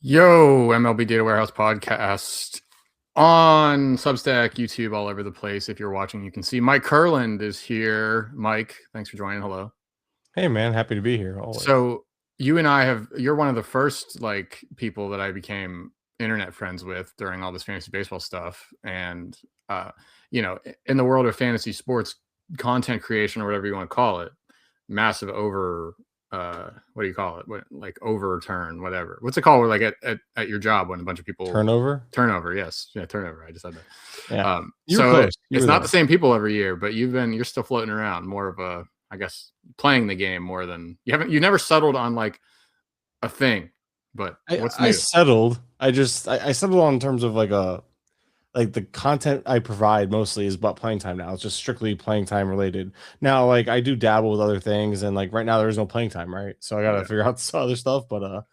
Yo, MLB Data Warehouse podcast on Substack, YouTube, all over the place. If you're watching, you can see Mike Kurland is here. Mike, thanks for joining. Hello. Hey man, happy to be here always. So you and you're one of the first people that I became internet friends with during all this fantasy baseball stuff. And, in the world of fantasy sports content creation or whatever you want to call it, massive what do you call it? Overturn, whatever. What's it called? Like at your job when a bunch of people turnover. Yes. Yeah. Turnover. I just said that. Yeah. It's not the same people every year, but you're still floating around, more of a, I guess, playing the game more than you never settled on like a thing, but what's new? I settled. I settled on terms of like the content I provide mostly is about playing time now. It's just strictly playing time related. Now, like I do dabble with other things, and like right now there is no playing time, right? So I gotta figure out some other stuff. But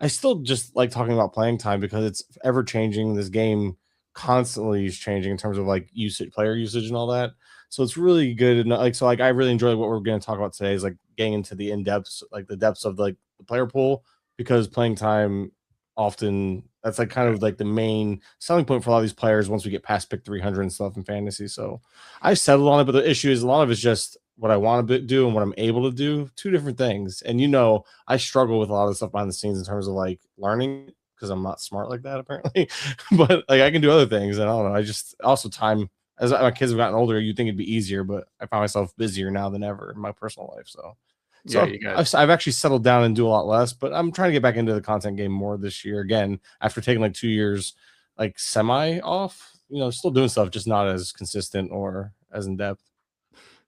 I still just like talking about playing time because it's ever changing. This game constantly is changing in terms of like player usage, and all that. So it's really good. And I really enjoy what we're going to talk about today is like getting into the in-depths, like the depths of like the player pool, because playing time often that's like kind of like the main selling point for a lot of these players once we get past pick 300 and stuff in fantasy. So I settled on it, but the issue is a lot of it's just what I want to do and what I'm able to do, two different things. And I struggle with a lot of stuff behind the scenes in terms of like learning because I'm not smart like that apparently. But like I can do other things, and I don't know. I just also time as my kids have gotten older, you'd think it'd be easier, but I find myself busier now than ever in my personal life. I've actually settled down and do a lot less, but I'm trying to get back into the content game more this year again after taking like 2 years like semi off. Still doing stuff, just not as consistent or as in depth.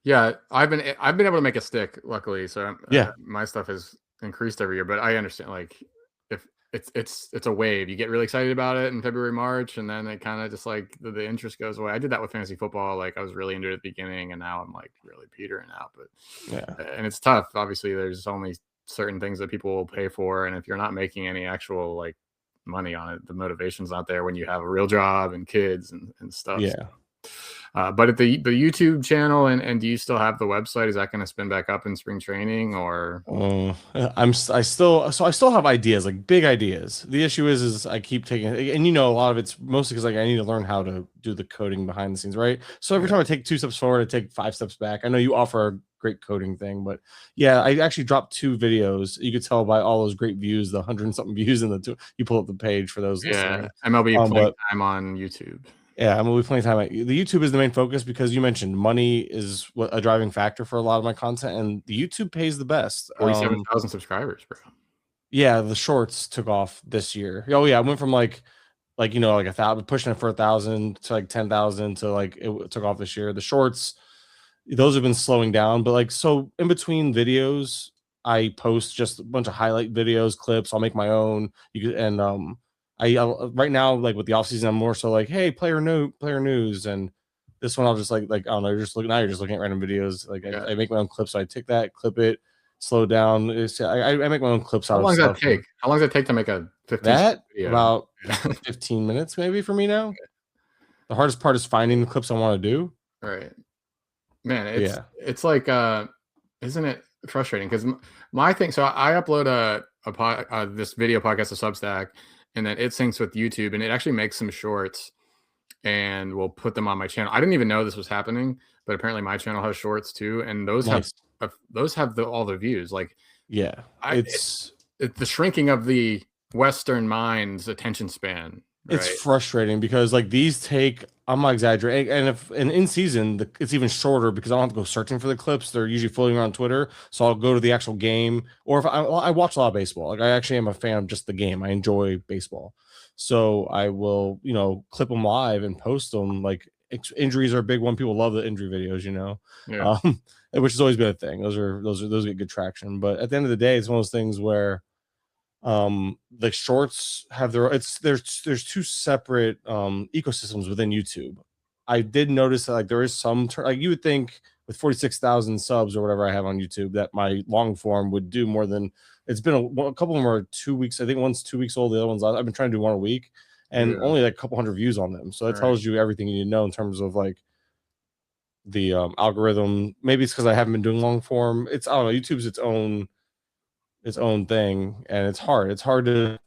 Yeah, I've been able to make a stick, luckily. So my stuff has increased every year, but I understand like if it's a wave. You get really excited about it in February, March, and then it kind of just like the interest goes away. I did that with fantasy football. Like I was really into it at the beginning, and now I'm like really petering out. But and it's tough. Obviously, there's only certain things that people will pay for, and if you're not making any actual like money on it, the motivation's not there when you have a real job and kids and stuff. Yeah. But at the YouTube channel, and do you still have the website? Is that going to spin back up in spring training, or? I still have ideas, like big ideas. The issue is I keep taking, and a lot of it's mostly because like I need to learn how to do the coding behind the scenes, right? So every time I take 2 steps forward, I take 5 steps back. I know you offer a great coding thing, but yeah, I actually dropped 2 videos. You could tell by all those great views, the 100 and something views in the 2. You pull up the page for those. Yeah, MLB playing time on YouTube. Yeah, I'm gonna be playing time. The YouTube is the main focus because you mentioned money is a driving factor for a lot of my content, and the YouTube pays the best. 47,000 subscribers, bro. Yeah, the shorts took off this year. Oh yeah, I went from like 1,000, pushing it for 1,000 to like 10,000 to like it took off this year. The shorts, those have been slowing down, but like so in between videos, I post just a bunch of highlight videos, clips. I'll make my own. I right now, like with the off season, I'm more so like, hey, player news, and this one I'll just like I don't know, you're just looking at random videos. Like I make my own clips, so I take that, clip it, slow down. I make my own clips out of stuff. How long does that take to make a 15 video? About 15 minutes maybe for me now. Okay. The hardest part is finding the clips I want to do. Right, man. It's like isn't it frustrating? Because my thing. So I upload this video podcast to Substack, and then it syncs with YouTube, and it actually makes some shorts, and we'll put them on my channel. I didn't even know this was happening, but apparently my channel has shorts too, and those have all the views. Like, yeah, it's the shrinking of the Western mind's attention span. Right? It's frustrating because like these take, I'm not exaggerating, and in season it's even shorter because I don't have to go searching for the clips. They're usually floating around Twitter, so I'll go to the actual game, or if I watch a lot of baseball. Like I actually am a fan of just the game. I enjoy baseball, so I will clip them live and post them. Like injuries are a big one. People love the injury videos, which has always been a thing. Those get good traction. But at the end of the day, it's one of those things where the shorts have there's 2 separate ecosystems within YouTube. I did notice that like there is some like you would think with 46,000 subs or whatever I have on YouTube that my long form would do more than. It's been a couple of them are 2 weeks. I think one's 2 weeks old. The other one's I've been trying to do one a week, and only like a couple hundred views on them. So that tells you everything you need to know in terms of like the algorithm. Maybe it's because I haven't been doing long form. I don't know. YouTube's its own thing, and it's hard to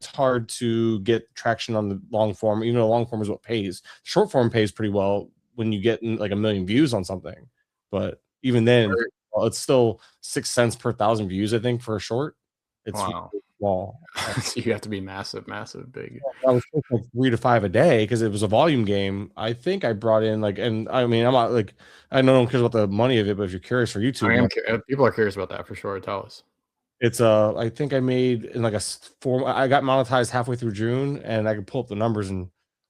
it's hard to get traction on the long form, even though long form is what pays. Short form pays pretty well when you get like 1 million views on something, but even then, well, it's still 6 cents per 1,000 views, I think, for a short. It's Wow. really small. So you have to be massive, big. I was like 3 to 5 a day because it was a volume game. I think I brought in like, and I mean, I'm not like, I don't care about the money of it, but if you're curious for YouTube, People are curious about that for sure. Tell us. it's I think I made in like form. I got monetized halfway through June, and I could pull up the numbers, and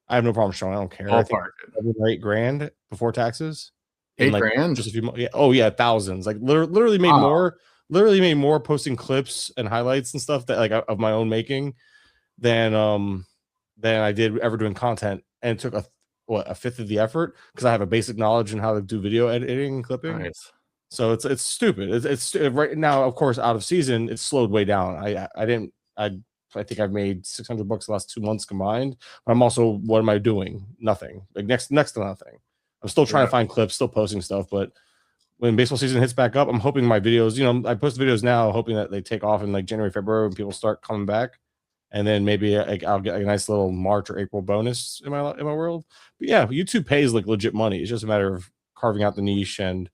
I have no problem showing. I don't care. I think $8,000 before taxes. In like $8,000? just a few months. Yeah. Oh yeah, thousands. Like literally made more. Literally made more posting clips and highlights and stuff that like of my own making than I did ever doing content, and it took a fifth of the effort because I have a basic knowledge in how to do video editing and clipping. Nice. So it's stupid. It's right now, of course, out of season, it's slowed way down. I think I've made $600 the last 2 months combined. But I'm also, what am I doing? Nothing. Like next to nothing. I'm still trying to find clips, still posting stuff, but when baseball season hits back up, I'm hoping my videos, I post videos now, hoping that they take off in like January, February when people start coming back. And then maybe I'll get a nice little March or April bonus in my world. But yeah, YouTube pays like legit money. It's just a matter of carving out the niche and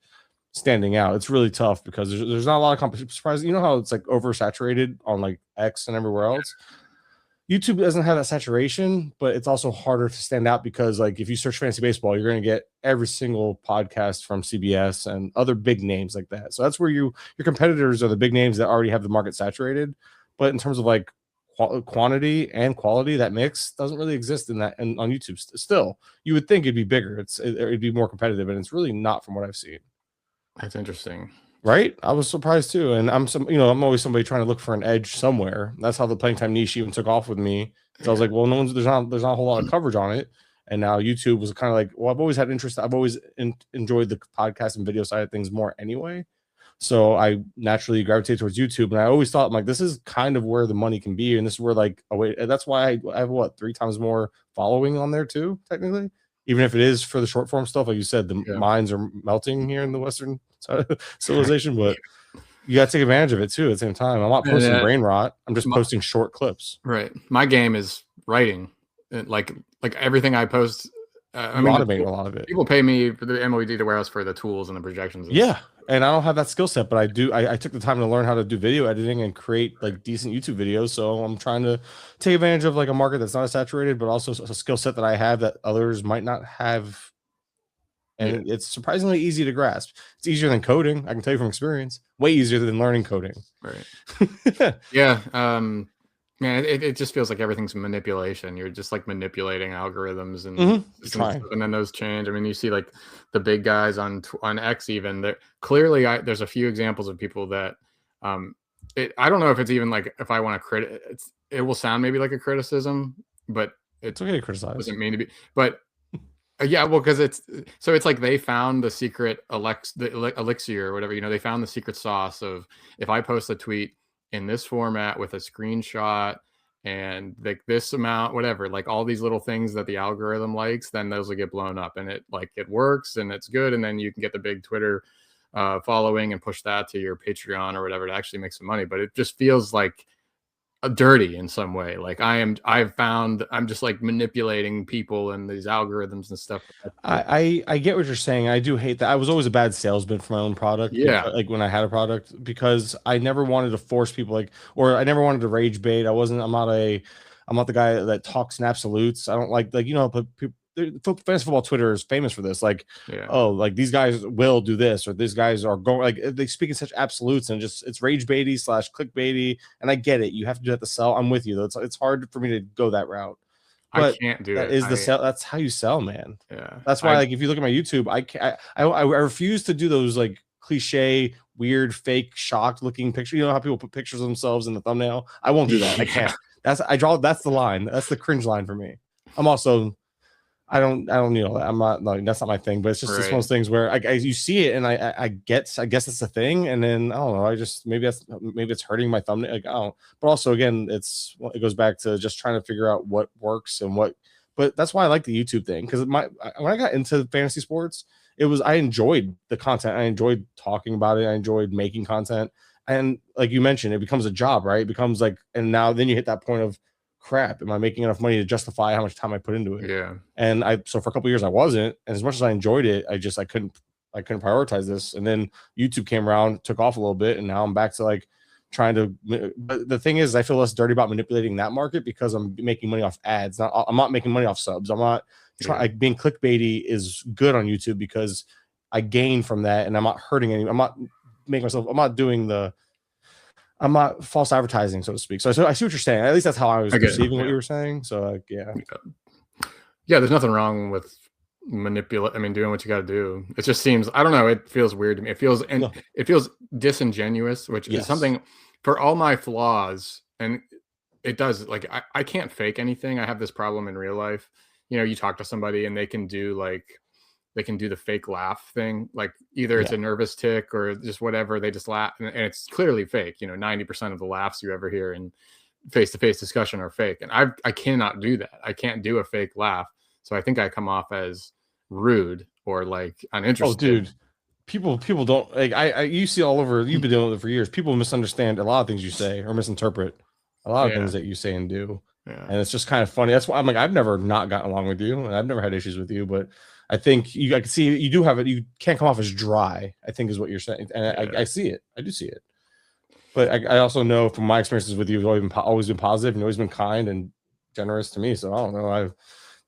standing out. It's really tough because there's not a lot of competition. Surprised, you know how it's like oversaturated on like X and everywhere else. YouTube doesn't have that saturation, but it's also harder to stand out because like if you search fantasy baseball, you're going to get every single podcast from CBS and other big names like that. So that's where your competitors are the big names that already have the market saturated. But in terms of like quantity and quality, that mix doesn't really exist in that. And on YouTube, still, you would think it'd be bigger. It'd be more competitive, and it's really not from what I've seen. That's interesting. Right? I was surprised too. And I'm always somebody trying to look for an edge somewhere. That's how the playing time niche even took off with me. So I was like, well, there's not a whole lot of coverage on it. And now YouTube was kind of like, well, I've always had interest. I've always enjoyed the podcast and video side of things more anyway. So I naturally gravitated towards YouTube. And I always thought, I'm like, this is kind of where the money can be. And this is where that's why I have 3 times more following on there too, technically. Even if it is for the short form stuff, like you said, the minds are melting here in the Western civilization, but you got to take advantage of it too at the same time. I'm not posting brain rot. I'm just posting short clips. Right. My game is writing. Like everything I post. I mean, automate a lot of it. People pay me for the MLB data warehouse for the tools and the projections. Yeah. And I don't have that skill set, but I do. I took the time to learn how to do video editing and create like decent YouTube videos. So I'm trying to take advantage of like a market that's not as saturated, but also a skill set that I have that others might not have. And it's surprisingly easy to grasp. It's easier than coding. I can tell you from experience, way easier than learning coding. Right. Yeah. Man, it just feels like everything's manipulation. You're just like manipulating algorithms and and then those change. I mean, you see like the big guys on X even. That clearly, there's a few examples of people that I don't know if it's even like if I want to it will sound maybe like a criticism, but it's okay to criticize. Doesn't mean to be, but yeah, well, because it's like they found the secret elixir or whatever. They found the secret sauce of if I post a tweet in this format with a screenshot and like this amount, whatever, like all these little things that the algorithm likes, then those will get blown up and it works and it's good. And then you can get the big Twitter following and push that to your Patreon or whatever to actually make some money. But it just feels like dirty in some way. Like I'm just like manipulating people and these algorithms and stuff. I get what you're saying. I do hate that. I was always a bad salesman for my own product. Yeah. Like when I had a product, because I never wanted to force people or I never wanted to rage bait. I'm not the guy that talks in absolutes. I don't like fantasy football Twitter is famous for this. Like, oh, like these guys will do this, or these guys are going, like they speak in such absolutes and just it's rage baity / clickbaity. And I get it. You have to do that to sell. I'm with you. It's hard for me to go that route. But I can't do it. That's how you sell, man. Yeah. That's why, like, if you look at my YouTube, I refuse to do those like cliche, weird, fake, shocked looking pictures. You know how people put pictures of themselves in the thumbnail? I won't do that. I can't. That's the line. That's the cringe line for me. I'm also, I don't I'm not like, that's not my thing, but it's just it's one of those things where you see it and I guess it's a thing, and then I don't know, I just maybe it's hurting my thumbnail, like I don't. But also again, it goes back to just trying to figure out what works and what. But that's why I like the YouTube thing, because when I got into fantasy sports, I enjoyed the content, I enjoyed talking about it, I enjoyed making content, and like you mentioned, it becomes a job, right? It becomes like, and now then you hit that point of, crap, am I making enough money to justify how much time I put into it? Yeah. And so for a couple of years I wasn't, and as much as I enjoyed it, I couldn't prioritize this. And then YouTube came around, took off a little bit, and now I'm back to like trying to. But the thing is, I feel less dirty about manipulating that market because I'm making money off ads. I'm not making money off subs. I'm not like being clickbaity is good on YouTube because I gain from that, and I'm not hurting any. I'm not making myself. I'm not false advertising, so to speak. So I see what you're saying. At least that's how I was perceiving what you were saying. So like, yeah. There's nothing wrong with doing what you got to do. It just seems, I don't know, it feels weird to me. It feels disingenuous, which is something for all my flaws. And it does, like, I can't fake anything. I have this problem in real life. You talk to somebody and they can do the fake laugh thing. Like either it's a nervous tick or just whatever. They just laugh and it's clearly fake. 90% of the laughs you ever hear in face-to-face discussion are fake. And I cannot do that. I can't do a fake laugh. So I think I come off as rude or like uninterested. Oh, dude, people don't like. You see all over. You've been dealing with it for years. People misunderstand a lot of things you say or misinterpret a lot of things that you say and do. Yeah. And it's just kind of funny. That's why I'm like, I've never not gotten along with you, and I've never had issues with you. But I think I can see you do have it. You can't come off as dry, I think is what you're saying, and I see it. I do see it. But I also know from my experiences with you, you've always been positive and always been kind and generous to me. So I don't know.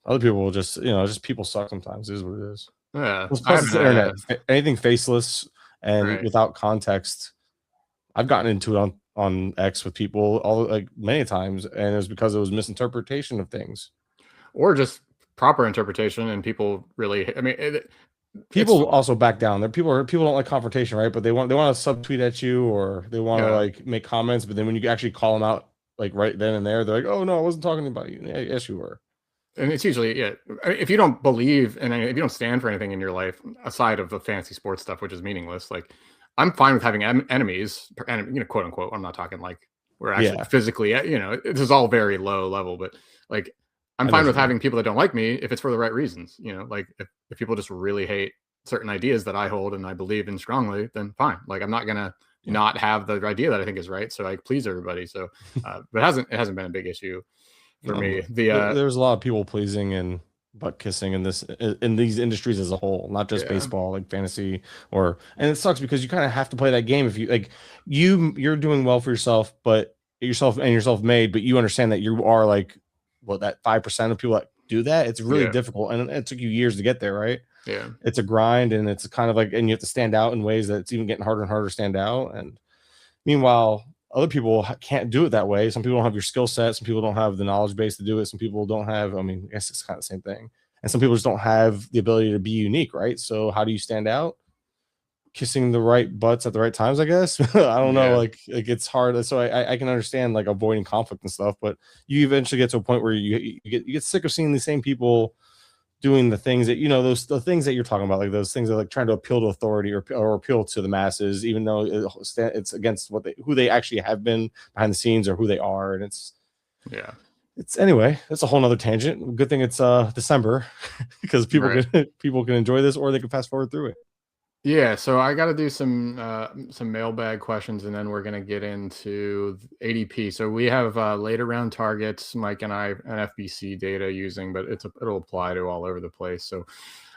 Other people will just, just people suck sometimes. It is what it is. Yeah. Plus it's the internet. Anything faceless and without context. I've gotten into it on X with people many times, and it was because it was misinterpretation of things. Or just proper interpretation, and people really, people also back down. People don't like confrontation, right? But they want to subtweet at you, or they want to like make comments, but then when you actually call them out like right then and there, they're like, "Oh no, I wasn't talking about you." Yeah, yes, you were. And it's usually, if you don't believe and if you don't stand for anything in your life aside of the fancy sports stuff, which is meaningless, like I'm fine with having enemies, quote unquote. I'm not talking like we're actually physically, this is all very low level, but like I'm fine with having people that don't like me if it's for the right reasons. Like if people just really hate certain ideas that I hold and I believe in strongly, then fine. Like I'm not gonna not have the idea that I think is right, so I please everybody. So, but it hasn't been a big issue for me. There's a lot of people pleasing and butt kissing in these industries as a whole, not just baseball, like fantasy and it sucks because you kind of have to play that game if you like you're doing well for yourself, but yourself made, but you understand that you are like that 5% of people that do that. It's really difficult, and it took you years to get there, right? Yeah, it's a grind, and it's kind of like, and you have to stand out in ways that it's even getting harder and harder to stand out. And meanwhile, other people can't do it that way. Some people don't have your skill set. Some people don't have the knowledge base to do it. Some people don't have, I guess it's kind of the same thing. And some people just don't have the ability to be unique, right? So how do you stand out? Kissing the right butts at the right times, I guess. I don't know. Like it's hard. So I can understand like avoiding conflict and stuff, but you eventually get to a point where you get sick of seeing the same people doing the things that the things that you're talking about, like those things that like trying to appeal to authority or appeal to the masses, even though it's against who they actually have been behind the scenes or who they are. And it's anyway, that's a whole nother tangent. Good thing it's December because people can enjoy this, or they can fast forward through it. Yeah, so I got to do some mailbag questions, and then we're going to get into ADP. So we have later round targets, Mike and I, and FBC data using, but it'll apply to all over the place. So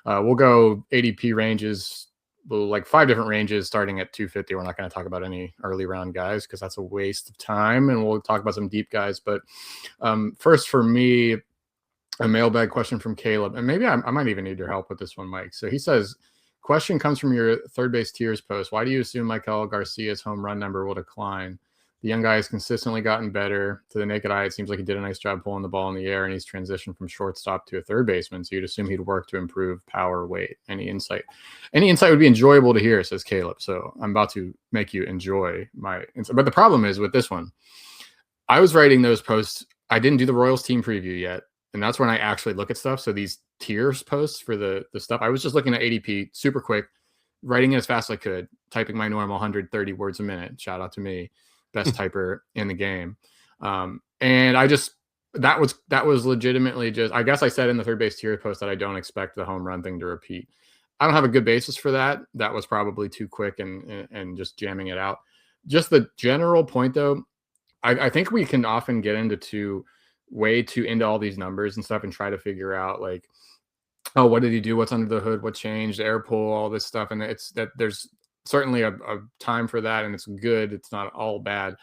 we'll go ADP ranges, like 5 different ranges starting at 250. We're not going to talk about any early round guys because that's a waste of time, and we'll talk about some deep guys. But first for me, a mailbag question from Caleb, and maybe I might even need your help with this one, Mike. So he says, question comes from your third base tiers post. Why do you assume Maikel Garcia's home run number will decline? The young guy has consistently gotten better. To the naked eye, it seems like he did a nice job pulling the ball in the air, and he's transitioned from shortstop to a third baseman. So you'd assume he'd work to improve power, weight. Any insight? Any insight would be enjoyable to hear, says Caleb. So I'm about to make you enjoy my insight. But the problem is with this one, I was writing those posts. I didn't do the Royals team preview yet. And that's when I actually look at stuff. So these tiers posts for the stuff, I was just looking at ADP super quick, writing it as fast as I could, typing my normal 130 words a minute. Shout out to me, best typer in the game. And I just, that was legitimately just, I guess I said in the third base tier post that I don't expect the home run thing to repeat. I don't have a good basis for that. That was probably too quick and just jamming it out. Just the general point though, I think we can often get into way too into all these numbers and stuff and try to figure out like, oh, what did he do? What's under the hood? What changed? Air pull, all this stuff. And it's that there's certainly a time for that, and it's good. It's not all bad.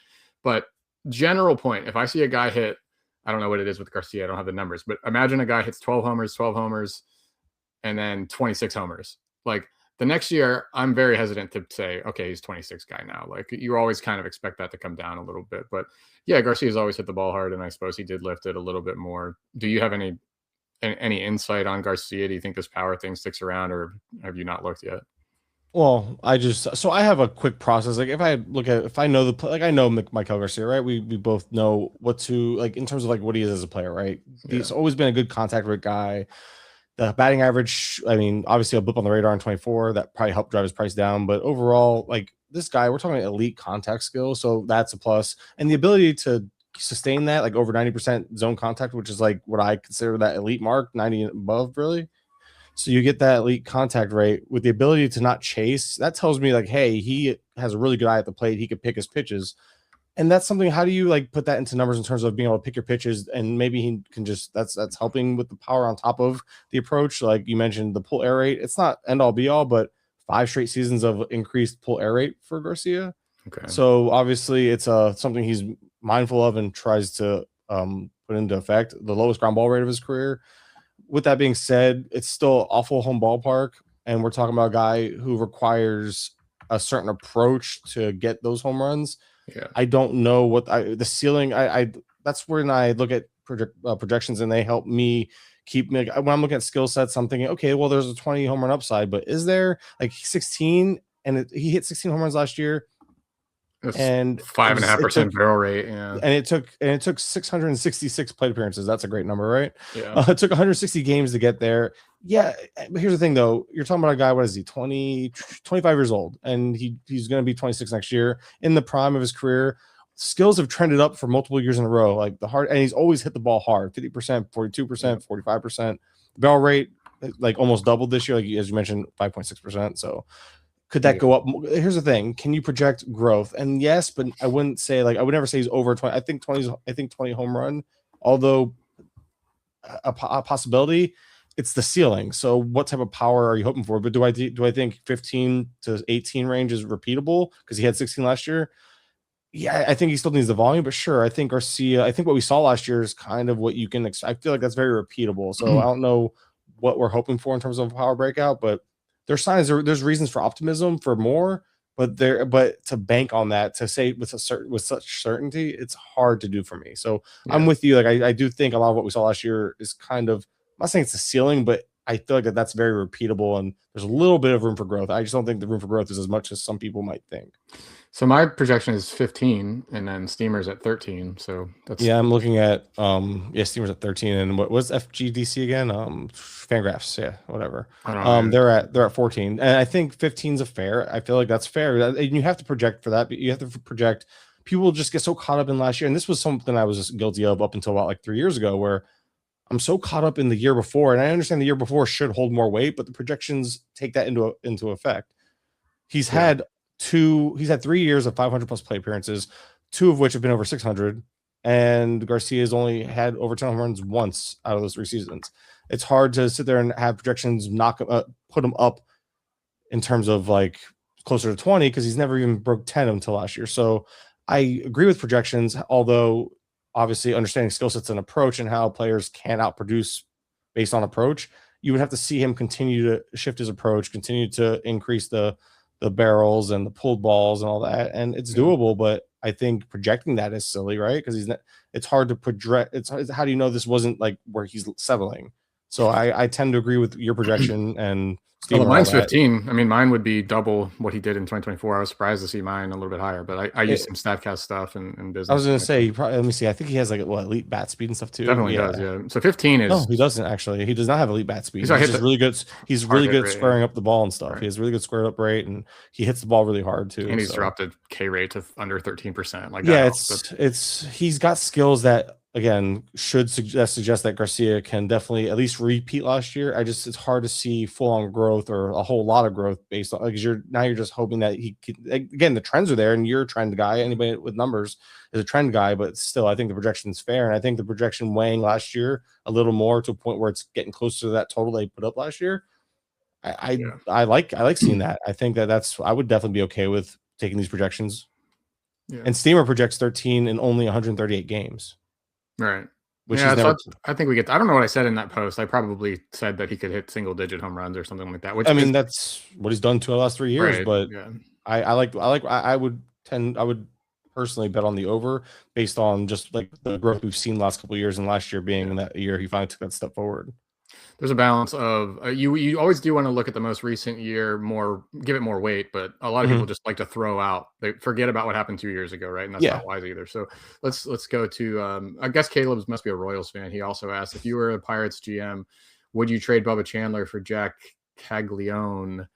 But general point, if I see a guy hit, I don't know what it is with Garcia. I don't have the numbers, but imagine a guy hits 12 homers, and then 26 homers. Like the next year, I'm very hesitant to say, okay, he's 26 guy now. Like you always kind of expect that to come down a little bit. But yeah, Garcia's always hit the ball hard, and I suppose he did lift it a little bit more. Do you have any insight on Garcia? Do you think this power thing sticks around, or have you not looked yet? Well, I have a quick process. Like if I know I know Michael Garcia, right? We both know what to like in terms of like what he is as a player, right? Yeah. He's always been a good contact rate guy. The batting average, I mean, obviously a blip on the radar in 24 that probably helped drive his price down, but overall, like this guy, we're talking elite contact skill, so that's a plus, and the ability to sustain that like over 90% zone contact, which is like what I consider that elite mark, 90 and above, really. So you get that elite contact rate with the ability to not chase. That tells me like, hey, he has a really good eye at the plate. He could pick his pitches. And that's something, how do you like put that into numbers in terms of being able to pick your pitches? And maybe he can just, that's helping with the power on top of the approach. Like you mentioned, the pull air rate, it's not end all be all, but 5 straight seasons of increased pull air rate for Garcia. Okay. So obviously it's something he's mindful of and tries to put into effect. The lowest ground ball rate of his career. With that being said, it's still awful home ballpark. And we're talking about a guy who requires a certain approach to get those home runs. Yeah. I don't know what the ceiling. I that's when I look at projections, and they help me keep me when I'm looking at skill sets. I'm thinking, okay, well, there's a 20 home run upside, but is there like 16? And he hit 16 home runs last year. And 5.5% barrel rate, yeah. And it took 666 plate appearances. That's a great number, right? Yeah. It took 160 games to get there. Yeah, but here's the thing, though. You're talking about a guy. What is he? 25 years old, and he's going to be 26 next year, in the prime of his career. Skills have trended up for multiple years in a row. Like and he's always hit the ball hard. 50%, 42%, 45%. The barrel rate like almost doubled this year, like as you mentioned, 5.6%. So. Could that go up? Here's the thing. Can you project growth? And yes, but I wouldn't say I would never say he's over 20. I think 20 home run, although a possibility, it's the ceiling. So what type of power are you hoping for? But do I think 15 to 18 range is repeatable because he had 16 last year? Yeah, I think he still needs the volume, but sure. I think Garcia, I think what we saw last year is kind of what you can expect. I feel like that's very repeatable. So I don't know what we're hoping for in terms of power breakout, but there's signs, there's reasons for optimism for more, but to bank on that, to say with such certainty, it's hard to do for me. So yeah. I'm with you. Like I do think a lot of what we saw last year is kind of, I'm not saying it's a ceiling, but I feel like that's very repeatable, and there's a little bit of room for growth. I just don't think the room for growth is as much as some people might think. So my projection is 15, and then Steamer's at 13. So that's I'm looking at Steamer's at 13, and what was FGDC again? Fangraphs, whatever. They're at 14, and I think 15 is a fair. I feel like that's fair, and you have to project for that. But you have to project. People just get so caught up in last year, and this was something I was just guilty of up until about like 3 years ago, where I'm so caught up in the year before, and I understand the year before should hold more weight, but the projections take that into effect. He's had 3 years of 500 plus play appearances, 2 of which have been over 600, and Garcia's only had over 10 home runs once out of those 3 seasons. It's hard to sit there and have projections put him up in terms of like closer to 20 because he's never even broke 10 until last year. So I agree with projections, although obviously understanding skill sets and approach and how players can outproduce based on approach, you would have to see him continue to shift his approach, continue to increase the barrels and the pulled balls and all that. And it's doable, but I think projecting that is silly, right? Because it's hard to project. How do you know this wasn't like where he's settling? So I tend to agree with your projection and Well, mine's 15. I mean, mine would be double what he did in 2024. I was surprised to see mine a little bit higher, but I use some StatCast stuff and business. I was going to say, let me see. I think he has like elite bat speed and stuff too. Definitely does, yeah. So 15 is. No, he doesn't actually. He does not have elite bat speed. He's just really good. He's really good at squaring up the ball and stuff. Right. He has really good squared up rate, and he hits the ball really hard too. And he's dropped a K rate to under 13%. Like he's got skills that again, should suggest that Garcia can definitely at least repeat last year. It's hard to see full on growth or a whole lot of growth based on, because you're just hoping that he can, again, the trends are there and you're a trend guy. Anybody with numbers is a trend guy, but still, I think the projection is fair. And I think the projection weighing last year a little more to a point where it's getting closer to that total they put up last year. I like seeing that. I think I would definitely be okay with taking these projections. Yeah. And Steamer projects 13 in only 138 games. Right. Which yeah, never, I think we get. I don't know what I said in that post. I probably said that he could hit single-digit home runs or something like that. Which I mean, that's what he's done to the last 3 years. Right, but yeah. I would personally bet on the over based on just like the growth we've seen the last couple of years, and last year being that year he finally took that step forward. There's a balance of you always do want to look at the most recent year more, give it more weight, but a lot of people just like to throw out, they forget about what happened 2 years ago, right? And that's not wise either. So let's go to I guess Caleb's must be a Royals fan. He also asked, if you were a Pirates GM, would you trade Bubba Chandler for Jack Caglione?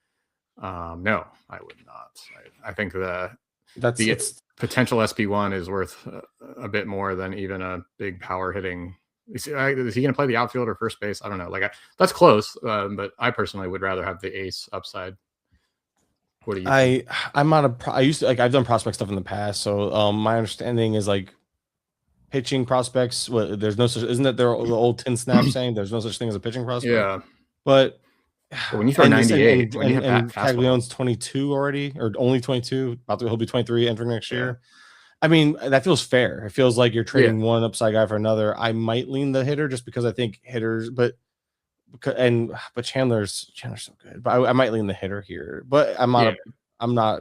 No, I would not. I think the potential SP1 is worth a bit more than even a big power hitting. Is he going to play the outfield or first base? I don't know. That's close, but I personally would rather have the ace upside. What do you think? I'm not I used to, like, I've done prospect stuff in the past, so my understanding is like pitching prospects. There's no such, isn't that the old tin snap saying there's no such thing as a pitching prospect? Yeah, but when you throw 98, and Caglione's 22 already, or only 22, he'll be 23 entering next year. I mean, that feels fair. It feels like you're trading one upside guy for another. I might lean the hitter just because I think hitters, but Chandler's so good. But I might lean the hitter here. But I'm not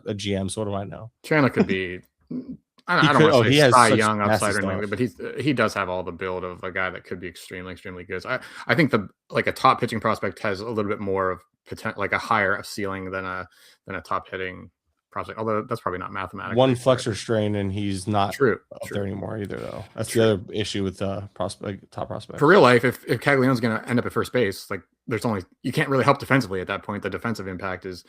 a GM, so what do I know? Chandler could be. I don't want to say Cy Young upside or anything, but he does have all the build of a guy that could be extremely, extremely good. So I think a top pitching prospect has a little bit more of potential, like a higher ceiling than a top hitting prospect. Although that's probably not mathematically. One flexor strain, and he's not true there anymore either, though. That's the other issue with top prospect. For real life, if Caglione's going to end up at first base, like you can't really help defensively at that point. The defensive impact is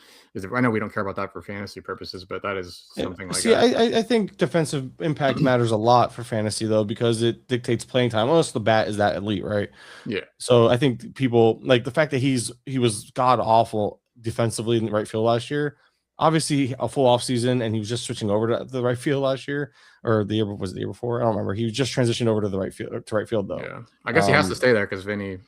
I know we don't care about that for fantasy purposes, but that is something like. See, I think defensive impact matters a lot for fantasy, though, because it dictates playing time. Unless the bat is that elite, right? Yeah. So I think people like the fact that he was god awful defensively in the right field last year. Obviously, a full off season, and he was just switching over to the right field last year, or the year before. I don't remember. He was just transitioned over to the right field, though. Yeah, I guess he has to stay there because Vinny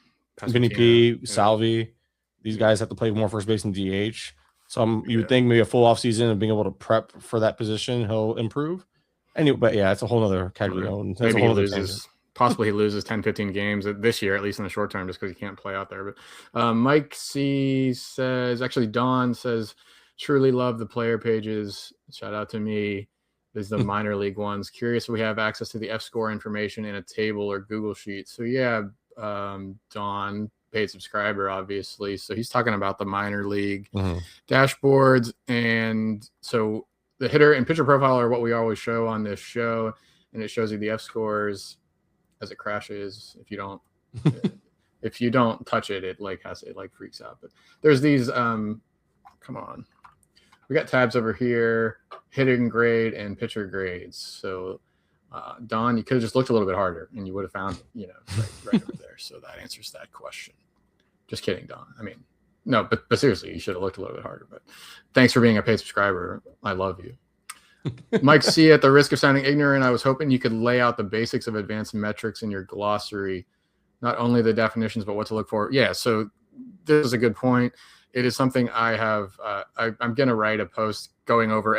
P, Salvi, these guys have to play more first base and DH. So you would think maybe a full off season and being able to prep for that position, he'll improve. Anyway, but yeah, it's a whole other Caglione. Maybe he loses. Possibly he loses 10, 15 games this year, at least in the short term, just because he can't play out there. But Mike C says, actually, Don says, truly love the player pages. Shout out to me. There's the minor league ones. Curious if we have access to the F-score information in a table or Google Sheet. So yeah, Don, paid subscriber, obviously. So he's talking about the minor league dashboards. And so the hitter and pitcher profile are what we always show on this show. And it shows you the F-scores as it crashes. If you don't touch it, it freaks out. But there's these, come on. We got tabs over here, hitting grade and pitcher grades. So, Don, you could have just looked a little bit harder and you would have found it, right over there. So that answers that question. Just kidding, Don. I mean, no, but seriously, you should have looked a little bit harder. But thanks for being a paid subscriber. I love you. Mike C, at the risk of sounding ignorant, I was hoping you could lay out the basics of advanced metrics in your glossary, not only the definitions, but what to look for. Yeah, so this is a good point. It is something I have. I'm going to write a post going over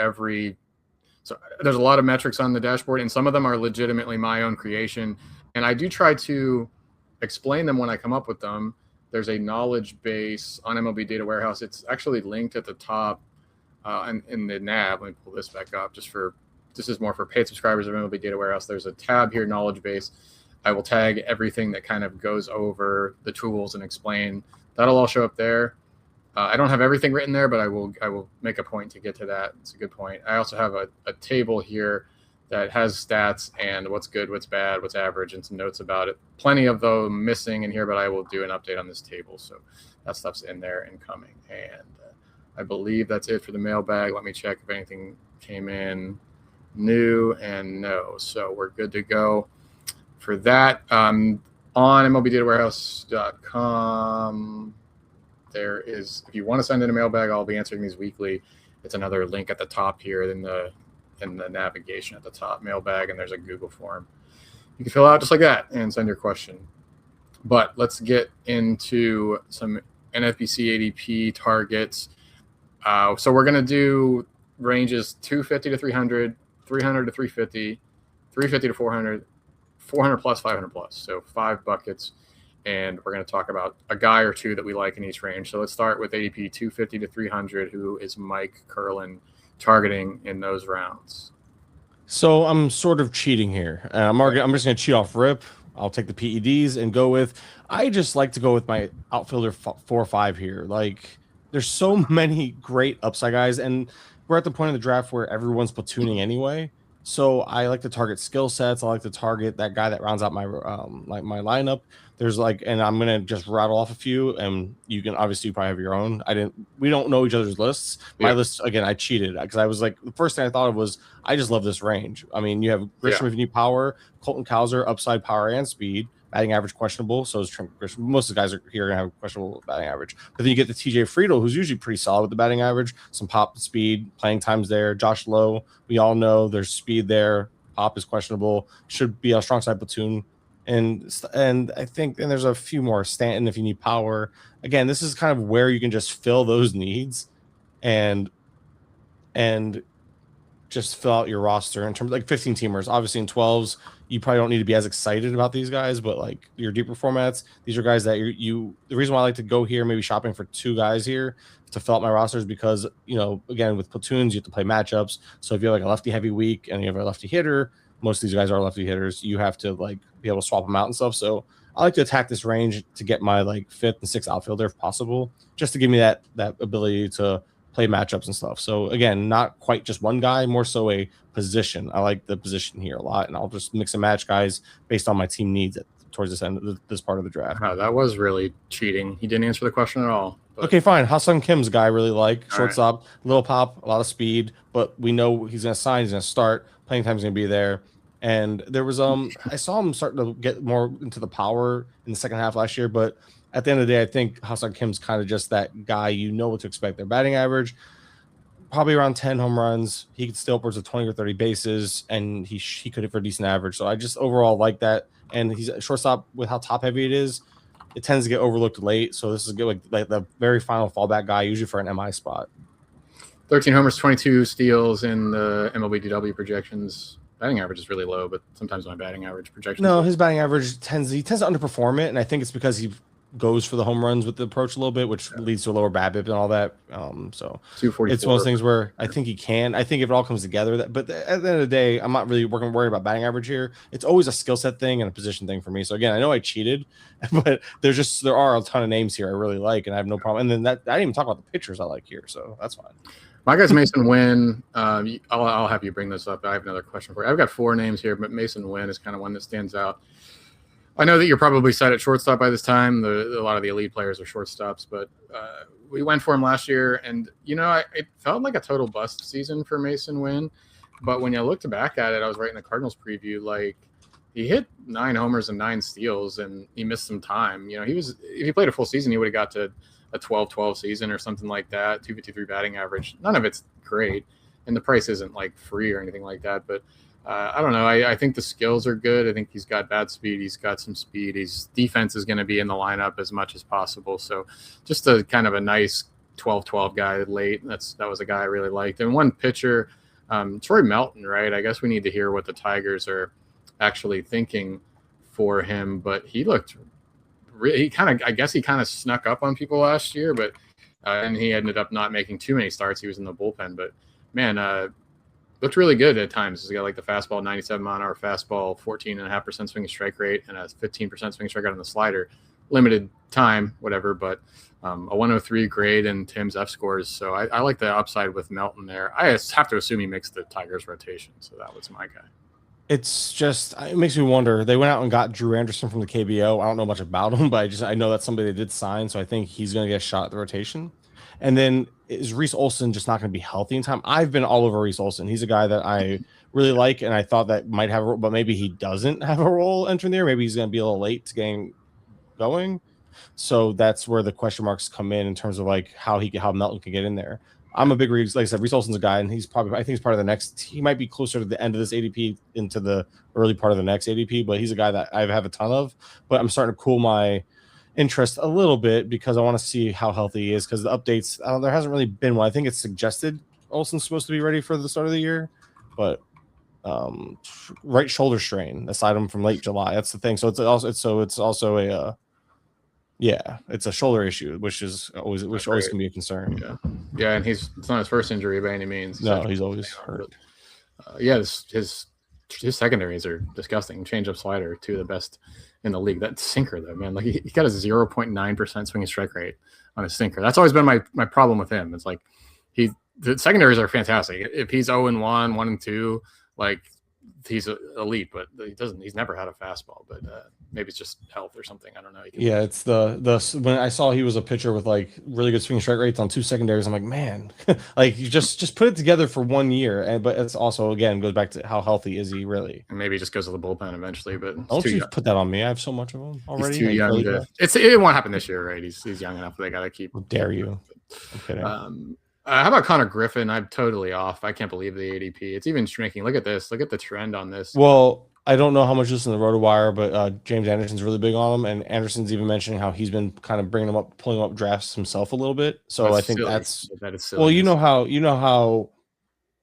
so there's a lot of metrics on the dashboard, and some of them are legitimately my own creation. And I do try to explain them when I come up with them. There's a knowledge base on MLB Data Warehouse. It's actually linked at the top in the nav. Let me pull this back up this is more for paid subscribers of MLB Data Warehouse. There's a tab here, knowledge base. I will tag everything that kind of goes over the tools and explain. That'll all show up there. I don't have everything written there, but I will make a point to get to that. It's a good point. I also have a table here that has stats and what's good, what's bad, what's average, and some notes about it. Plenty of them missing in here, but I will do an update on this table. So that stuff's in there and coming. And I believe that's it for the mailbag. Let me check if anything came in new, and no. So we're good to go for that. On MLBDataWarehouse.com, there is, if you want to send in a mailbag, I'll be answering these weekly. It's another link at the top here in the navigation at the top, mailbag, and there's a Google form. You can fill out just like that and send your question. But let's get into some NFBC ADP targets. So we're going to do ranges 250 to 300, 300 to 350, 350 to 400, 400 plus, 500 plus. So 5 buckets. And we're going to talk about a guy or two that we like in each range. So let's start with ADP 250 to 300, who is Mike Kurland targeting in those rounds. So I'm sort of cheating here. I'm just going to cheat off rip. I'll take the PEDs and go with, I just like to go with my outfielder 4 or 5 here. Like, there's so many great upside guys, and we're at the point of the draft where everyone's platooning anyway. So I like to target skill sets. I like to target that guy that rounds out my like my lineup. There's like, and I'm gonna just rattle off a few, and you can obviously probably have your own. We don't know each other's lists. My list, again, I cheated because I was like, the first thing I thought of was, I just love this range. I mean, you have Grisham if you need power, Colton Cowser upside power and speed. Batting average questionable, so is Trent Grisham. Most of the guys are here gonna have questionable batting average. But then you get the TJ Friedel, who's usually pretty solid with the batting average, some pop, speed, playing times there. Josh Lowe, we all know there's speed there. Pop is questionable. Should be a strong side platoon. And I think, and there's a few more. Stanton if you need power. Again, this is kind of where you can just fill those needs and just fill out your roster in terms of like 15 teamers. Obviously in 12s, you probably don't need to be as excited about these guys, but like your deeper formats, these are guys that the reason why I like to go here, maybe shopping for 2 guys here to fill out my rosters, because, you know, again, with platoons, you have to play matchups. So if you have like a lefty heavy week and you have a lefty hitter, most of these guys are lefty hitters, you have to like be able to swap them out and stuff. So I like to attack this range to get my like 5th and 6th outfielder if possible, just to give me that ability to play matchups and stuff. So again, not quite just one guy, more so a position. I like the position here a lot, and I'll just mix and match guys based on my team needs towards this end of this part of the draft. Oh, that was really cheating. He didn't answer the question at all. But. Okay, fine. Ha-Seong Kim's guy I really like. Shortstop, little pop, a lot of speed, but we know he's going to sign, he's going to start. Playing time's going to be there. And there was I saw him starting to get more into the power in the second half last year, but at the end of the day, I think Ha-Seong Kim's kind of just that guy. You know what to expect. Their batting average, probably around 10 home runs. He could steal upwards of 20 or 30 bases, and he could hit for a decent average. So I just overall like that. And he's a shortstop with how top heavy it is. It tends to get overlooked late. So this is good, like the very final fallback guy, usually for an MI spot. 13 homers, 22 steals in the MLB projections. Batting average is really low, but sometimes my batting average projections. No, his batting average tends to underperform it, and I think it's because he goes for the home runs with the approach a little bit, which leads to a lower BABIP and all that. So it's one of those things where I think he can. I think if it all comes together, but at the end of the day, I'm not really worried about batting average here. It's always a skill set thing and a position thing for me. So again, I know I cheated, but there are a ton of names here I really like, and I have no problem. And then I didn't even talk about the pitchers I like here, so that's fine. My guy's Mason Wynn. I'll have you bring this up. I have another question for you. I've got 4 names here, but Mason Wynn is kind of one that stands out. I know that you're probably set at shortstop by this time. A lot of the elite players are shortstops, but we went for him last year, and it felt like a total bust season for Mason Wynn. But when you looked back at it, I was writing the Cardinals preview. Like, he hit 9 homers and 9 steals, and he missed some time. If he played a full season, he would have got to a 12-12 season or something like that. 253 batting average. None of it's great, and the price isn't like free or anything like that, but. I don't know. I think the skills are good. I think he's got bad speed. He's got some speed. His defense is going to be in the lineup as much as possible. So just a kind of a nice 12-12 guy late. That was a guy I really liked. And one pitcher, Troy Melton, right? I guess we need to hear what the Tigers are actually thinking for him. But he looked he kind of snuck up on people last year, but and he ended up not making too many starts. He was in the bullpen. But, man, looked really good at times. He's got like the fastball, 97 mile an hour fastball, 14.5% swinging strike rate, and a 15% swing strike rate on the slider. Limited time, whatever, but a 103 grade and Tim's F scores. So I like the upside with Melton there. I have to assume he makes the Tigers rotation. So that was my guy. It's just, it makes me wonder. They went out and got Drew Anderson from the KBO. I don't know much about him, but I know that's somebody they did sign. So I think he's going to get a shot at the rotation. And then is Reese Olson just not going to be healthy in time? I've been all over Reese Olson. He's a guy that I really like, and I thought that might have a role, but maybe he doesn't have a role entering there. Maybe he's going to be a little late to getting going. So that's where the question marks come in terms of like how Melton can get in there. I'm a big like I said, Reese Olson's a guy, and he's probably, I think he's part of the next. He might be closer to the end of this ADP into the early part of the next ADP, but he's a guy that I have a ton of. But I'm starting to cool my interest a little bit because I want to see how healthy he is, because the updates, there hasn't really been one. I think it's suggested Olson's supposed to be ready for the start of the year, but right shoulder strain aside him from late July. That's the thing. So it's also a yeah, it's a shoulder issue, which always can be a concern. Yeah, and it's not his first injury by any means. He's always hurt. Yeah, his secondaries are disgusting. Change up slider, two of the best in the league. That sinker though, man, like he got a 0.9% swinging strike rate on his sinker. That's always been my problem with him. It's like the secondaries are fantastic. If he's 0-1, 1-2, like he's elite, but he's never had a fastball, but maybe it's just health or something. I don't know. Yeah, it's the when I saw he was a pitcher with like really good swing strike rates on two secondaries, I'm like, man, like you just put it together for 1 year. But it's also, again, goes back to how healthy is he really, and maybe he just goes to the bullpen eventually. But don't you put that on me? I have so much of him already. He's too young. It won't happen this year, right? He's young enough. They got to keep. How dare you? I'm kidding. How about Connor Griffin? I'm totally off. I can't believe the ADP. It's even shrinking. Look at this. Look at the trend on this. Well, I don't know how much this is in the RotoWire, but James Anderson's really big on him, and Anderson's even mentioning how he's been kind of bringing him up, pulling up drafts himself a little bit. So I think that is silly. Well, you know how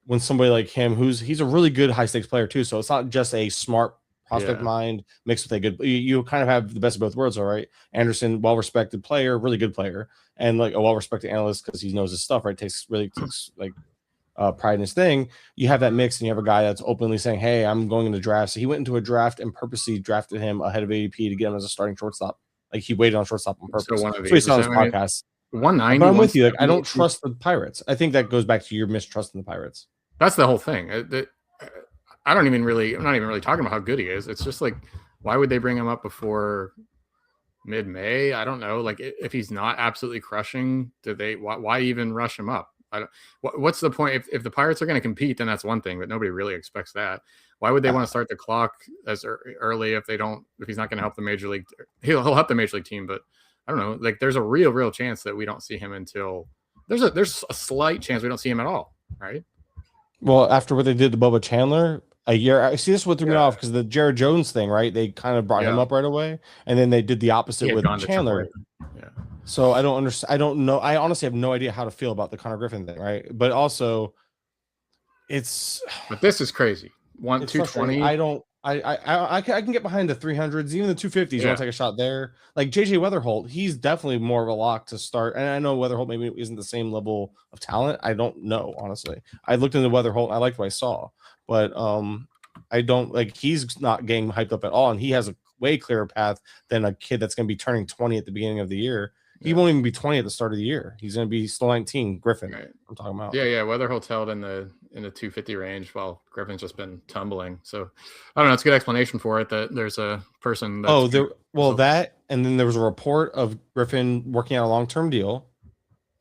when somebody like him, he's a really good high stakes player too. So it's not just a smart prospect mind mixed with a good. You kind of have the best of both worlds, all right. Anderson, well respected player, really good player, and like a well respected analyst because he knows his stuff, right? Takes like pride in his thing. You have that mix, and you have a guy that's openly saying, "Hey, I'm going into drafts." So he went into a draft and purposely drafted him ahead of ADP to get him as a starting shortstop. Like he waited on shortstop on purpose. So he saw his podcast. 190. But I'm with you. Like I don't trust the Pirates. I think that goes back to your mistrust in the Pirates. That's the whole thing. I'm not even really talking about how good he is. It's just like, why would they bring him up before mid-May? I don't know. Like if he's not absolutely crushing, why even rush him up? What's the point? If the Pirates are going to compete, then that's one thing, but nobody really expects that. Why would they want to start the clock as early if he's not going to help the major league? He'll help the major league team, but I don't know. Like there's a real chance that we don't see him until there's a slight chance we don't see him at all, right? Well, after what they did to Bubba Chandler a year, I see this what threw me off because the Jared Jones thing, right? They kind of brought him up right away, and then they did the opposite with Chandler. Yeah. So I don't understand. I don't know. I honestly have no idea how to feel about the Connor Griffin thing, right? But also, But this is crazy. 220. I can get behind the 300s, even the 250s. You want to take a shot there? Like JJ Weatherholt, he's definitely more of a lock to start. And I know Weatherholt maybe isn't the same level of talent. I don't know, honestly. I looked into Weatherholt. I liked what I saw, but I don't like. He's not getting hyped up at all, and he has a way clearer path than a kid that's going to be turning 20 at the beginning of the year. He won't even be 20 at the start of the year. He's going to be still 19. Griffin, right. I'm talking about. Yeah. Weatherholt's held in the 250 range while Griffin's just been tumbling. So I don't know. It's a good explanation for it that there's a person. That and then there was a report of Griffin working out a long-term deal.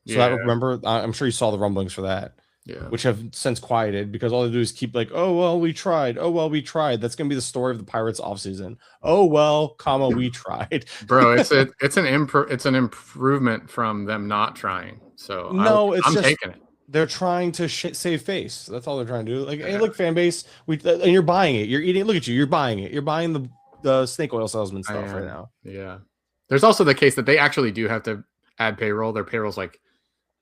So I remember. I'm sure you saw the rumblings for that. Yeah, which have since quieted because all they do is keep like, oh well, we tried. Oh well, we tried. That's gonna be the story of the Pirates offseason. Oh well, we tried. Bro, it's an improvement from them not trying. So no, I'm just taking it. They're trying to save face. That's all they're trying to do. Like, hey, look, fan base, and you're buying it. You're eating. Look at you. You're buying it. You're buying the snake oil salesman stuff right now. Yeah. There's also the case that they actually do have to add payroll. Their payroll's like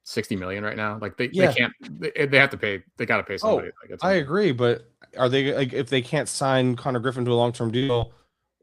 60 million right now. Like they can't. They have to pay. They got to pay somebody. I agree, but are they like if they can't sign Connor Griffin to a long-term deal?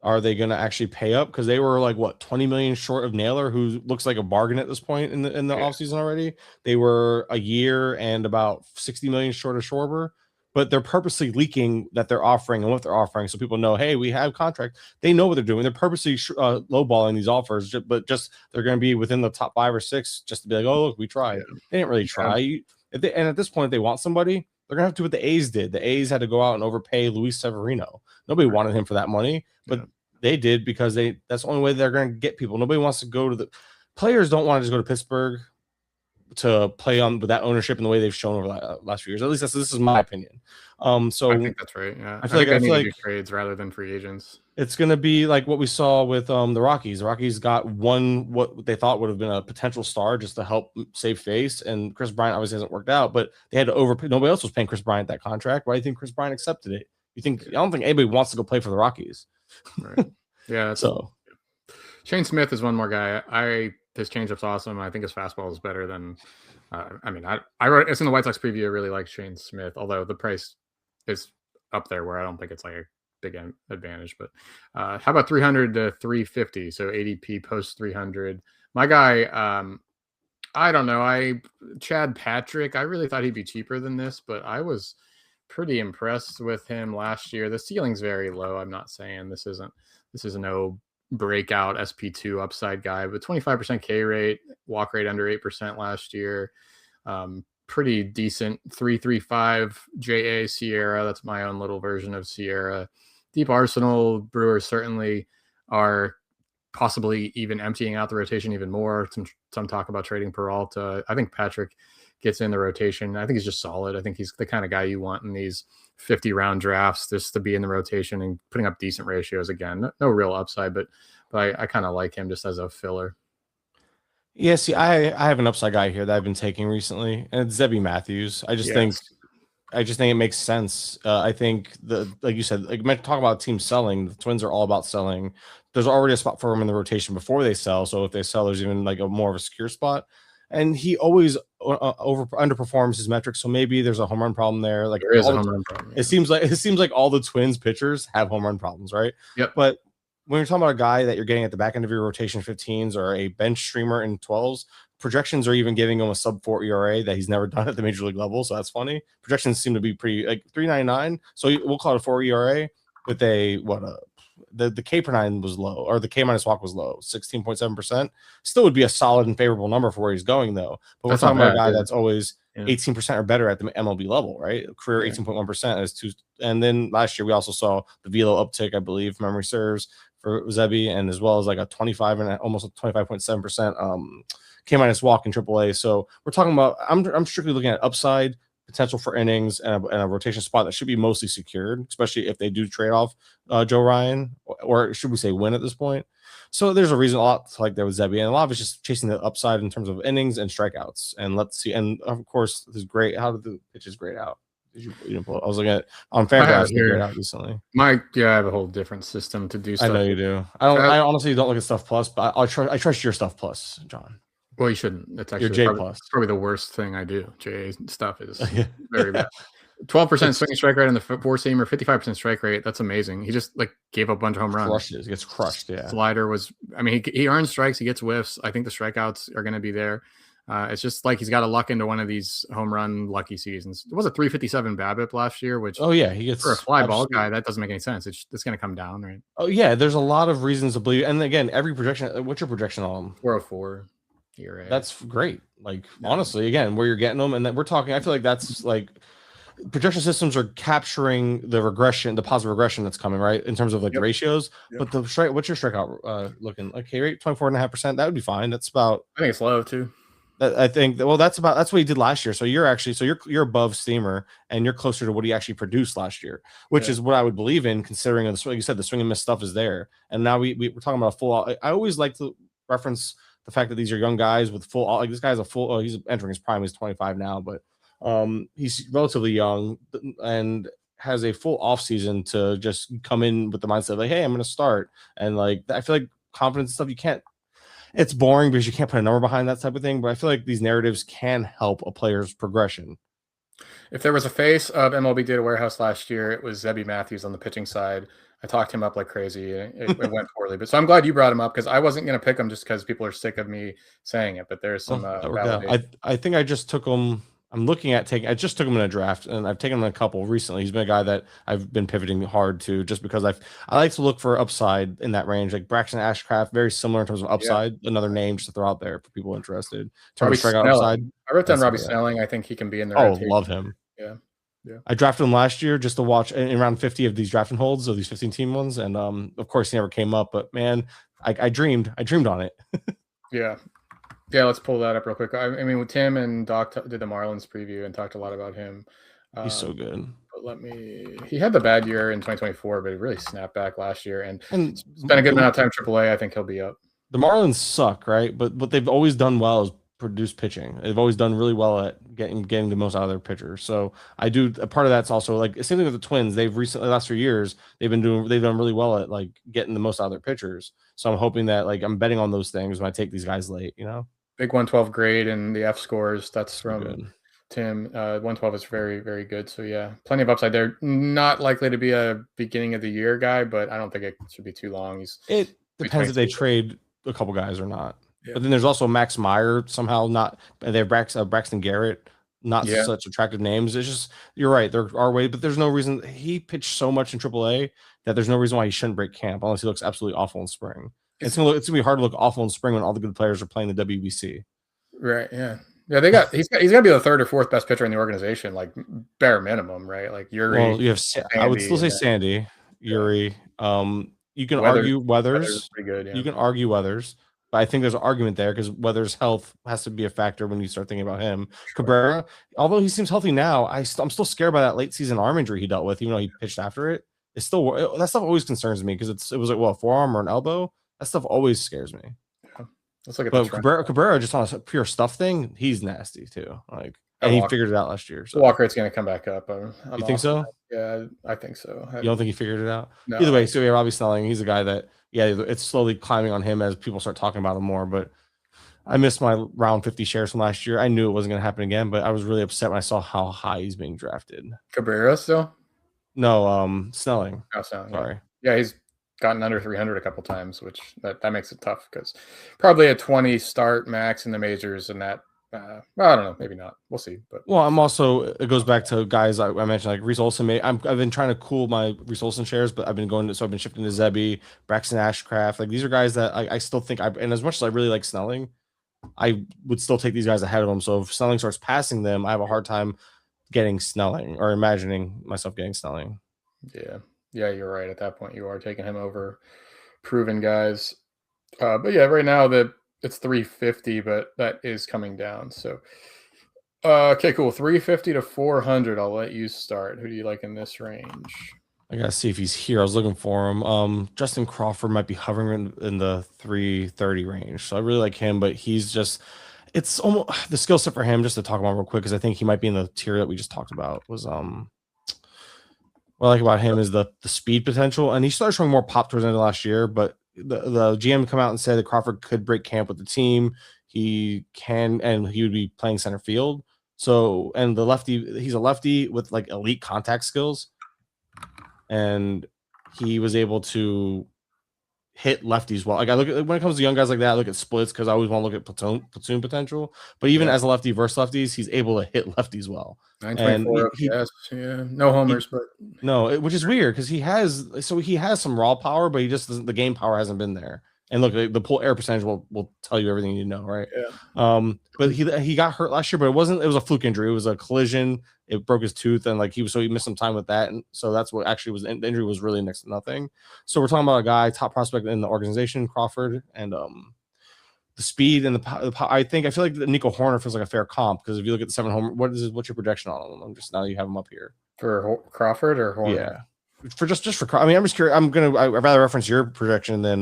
Are they going to actually pay up? Because they were like, what, 20 million short of Naylor, who looks like a bargain at this point in the offseason already. They were a year and about 60 million short of Schwarber, but they're purposely leaking that they're offering and what they're offering. So people know, hey, we have contract. They know what they're doing. They're purposely lowballing these offers, but they're going to be within the top 5 or 6 just to be like, oh, look, we tried. They didn't really try. And at this point, if they want somebody, they're going to have to do what the A's did. The A's had to go out and overpay Luis Severino. Nobody wanted him for that money, but they did because that's the only way they're going to get people. Nobody wants to go to the players. Don't want to just go to Pittsburgh. to play on with that ownership and the way they've shown over the last few years. At least this is my opinion. So I think that's right. Yeah, I feel like they need to do trades rather than free agents. It's going to be like what we saw with the Rockies. The Rockies got what they thought would have been a potential star just to help save face, and Chris Bryant obviously hasn't worked out, but they had to overpay. Nobody else was paying Chris Bryant that contract. Why do you think Chris Bryant accepted it? I don't think anybody wants to go play for the Rockies. Right. Yeah. So Shane Smith is one more guy. His changeup's awesome. I think his fastball is better than. I wrote it's in the White Sox preview. I really like Shane Smith, although the price is up there where I don't think it's like a big advantage. But how about 300 to 350? So ADP post 300. My guy, I don't know. Chad Patrick. I really thought he'd be cheaper than this, but I was pretty impressed with him last year. The ceiling's very low. I'm not saying this is no breakout SP2 upside guy, but 25% K rate, walk rate under 8% last year. Pretty decent 3.35 JA Sierra. That's my own little version of Sierra. Deep arsenal. Brewers certainly are possibly even emptying out the rotation even more. Some talk about trading Peralta. I think Patrick gets in the rotation. I think he's just solid. I think he's the kind of guy you want in these 50-round drafts, just to be in the rotation and putting up decent ratios again. No real upside, but I kind of like him just as a filler. Yeah, see, I have an upside guy here that I've been taking recently, and it's Zebby Matthews. I just think it makes sense. I think like you said, like talk about team selling. The Twins are all about selling. There's already a spot for him in the rotation before they sell. So if they sell, there's even like a more of a secure spot. And he always underperforms his metrics, so maybe there's a home run problem there. Like there is a home run problem. Yeah. It seems like all the Twins pitchers have home run problems, right? Yep. But when you're talking about a guy that you're getting at the back end of your rotation 15s or a bench streamer in 12s, projections are even giving him a sub-4 ERA that he's never done at the major league level. So that's funny. Projections seem to be pretty like 3.99. So we'll call it a 4 ERA with the K per 9 was low, or the K minus walk was low, 16.7%. Still would be a solid and favorable number for where he's going, though. But we're talking about a guy that's always 18% or better at the MLB level, right? Career 18.1% is two. And then last year we also saw the velo uptick, I believe, if memory serves, for Zebby, and as well as like a 25 and almost a 25.7% K minus walk in AAA. So we're talking about I'm strictly looking at upside potential for innings and a rotation spot that should be mostly secured, especially if they do trade off Joe Ryan, or should we say win at this point. So there's a reason a lot to like that with Zebby, and a lot of it's just chasing the upside in terms of innings and strikeouts. And let's see, and of course, this is great. How did the pitches grade out? You didn't pull it? I was looking at on Fangraphs grade out recently. I have a whole different system to do stuff. I know you do. I honestly don't look at Stuff Plus, but I trust your Stuff Plus, John. Well, you shouldn't. That's actually your J Plus. Probably the worst thing I do. J stuff is very bad. 12% swing strike rate on the four-seamer, 55% strike rate. That's amazing. He just like gave up a bunch of home runs. He gets crushed. Yeah. Slider was. I mean, he earns strikes. He gets whiffs. I think the strikeouts are going to be there. It's just like he's got to luck into one of these home run lucky seasons. It was a 357 BABIP last year, which he gets for a fly ball guy that doesn't make any sense. It's going to come down, right? Oh yeah, there's a lot of reasons to believe. And again, every projection. What's your projection on him? 404. ERA. That's great. Like honestly, again, where you're getting them, and that we're talking. I feel like that's like projection systems are capturing the regression, the positive regression that's coming, right, in terms of like the ratios. But the strike, what's your strikeout looking like? K rate 24.5%. That would be fine. That's about. I think it's low too. I think that's what he did last year. So you're above Steamer, and you're closer to what he actually produced last year, which is what I would believe in, considering like you said, the swing and miss stuff is there. And now we're talking about a full. I always like to reference the fact that these are young guys with full. Like this guy's he's entering his prime. He's 25 now, but he's relatively young and has a full off season to just come in with the mindset of like, hey, I'm going to start. And like I feel like confidence stuff you can't. It's boring because you can't put a number behind that type of thing, but I feel like these narratives can help a player's progression. If there was a face of MLB Data Warehouse last year, it was Zebby Matthews on the pitching side. I talked him up like crazy. It went poorly, but so I'm glad you brought him up because I wasn't going to pick him just because people are sick of me saying it. But there's some. I think I just took him. I'm looking at I just took him in a draft, and I've taken him in a couple recently. He's been a guy that I've been pivoting hard to just because I like to look for upside in that range. Like Braxton Ashcraft, very similar in terms of upside. Another name just to throw out there for people interested. In terms of strikeout upside, I wrote down Robbie Snelling. I think he can be in there. Oh, love him. Yeah. I drafted him last year just to watch in round 50 of these drafting holds of these 15 team ones, and of course he never came up. But man, I dreamed on it. Yeah. Yeah, let's pull that up real quick. I mean, Tim and Doc did the Marlins preview and talked a lot about him. He's so good. But he had the bad year in 2024, but he really snapped back last year and And spent a good amount of time AAA. I think he'll be up. The Marlins suck, right? But what they've always done well is produce pitching. They've always done really well at getting the most out of their pitchers. So I do a part of that's also like same thing with the Twins. They've recently last 3 years they've done really well at like getting the most out of their pitchers. So I'm hoping that like I'm betting on those things when I take these guys late. Big 112 grade and the F scores. That's so from good. Tim. 112 is very, very good. So yeah, plenty of upside there. Not likely to be a beginning of the year guy, but I don't think it should be too long. It depends if they trade a couple guys or not. Yeah. But then there's also Max Meyer somehow not. They have Braxton Garrett, not such attractive names. It's just you're right. There are ways, but there's no reason he pitched so much in AAA that there's no reason why he shouldn't break camp unless he looks absolutely awful in spring. It's gonna be hard to look awful in spring when all the good players are playing the WBC. Right. Yeah. Yeah. He's gonna be the third or fourth best pitcher in the organization, like bare minimum, right? Like Yuri. Well, you have I would still say Sandy, Yuri. You can argue Weathers. Pretty good. Yeah. You can argue Weathers. But I think there's an argument there because Weathers' health has to be a factor when you start thinking about him. Sure. Cabrera, although he seems healthy now, I'm still scared by that late season arm injury he dealt with, even though he pitched after it. It's still that stuff always concerns me because it was like a forearm or an elbow. That stuff always scares me. Yeah. Let's look at but Cabrera just on a pure stuff thing, he's nasty too. Like and he figured it out last year. So. Walker, it's going to come back up. You think so? Yeah, I think so. You don't think he figured it out? No. Either way, so yeah, Robbie Snelling, he's a guy that it's slowly climbing on him as people start talking about him more. But I missed my round 50 shares from last year. I knew it wasn't going to happen again, but I was really upset when I saw how high he's being drafted. Cabrera still? No, Snelling. Oh, Snelling. Sorry. Yeah, he's gotten under 300 a couple times, which that makes it tough because probably a 20 start max in the majors and that. Well, I don't know, maybe not. We'll see. But I'm also it goes back to guys I mentioned like Reese Olson. I've been trying to cool my Reese Olson shares, but I've been shifting to Zebby, Braxton Ashcraft. Like these are guys that I still think and as much as I really like Snelling, I would still take these guys ahead of them. So if Snelling starts passing them, I have a hard time getting Snelling or imagining myself getting Snelling. Yeah, you're right. At that point, you are taking him over proven guys. But yeah, right now it's 350, but that is coming down. So, okay, cool. 350 to 400. I'll let you start. Who do you like in this range? I gotta see if he's here. I was looking for him. Justin Crawford might be hovering in the 330 range, so I really like him. But it's almost the skill set for him. Just to talk about real quick, because I think he might be in the tier that we just talked about. What I like about him is the speed potential, and he started showing more pop towards the end of last year, but the GM come out and said that Crawford could break camp with the team. He can, and he would be playing center field. So, and the lefty, he's a lefty with like elite contact skills, and he was able to hit lefties well. Like I look at when it comes to young guys like that, I look at splits because I always want to look at platoon potential. But even as a lefty versus lefties, he's able to hit lefties well. And no homers, but no, which is weird because he has some raw power, but he just doesn't. The game power hasn't been there. And look, the pull air percentage will tell you everything you know, right? Yeah. But he got hurt last year, but it was a fluke injury. It was a collision. It broke his tooth, and he missed some time with that, and so that's what actually was. The injury was really next to nothing. So we're talking about a guy, top prospect in the organization, Crawford, and the speed and I feel like Nico Horner feels like a fair comp because if you look at the 7 home, what's your projection on him? I'm just now you have him up here for Crawford or Horner. Yeah. I'm just curious. I'd rather reference your projection than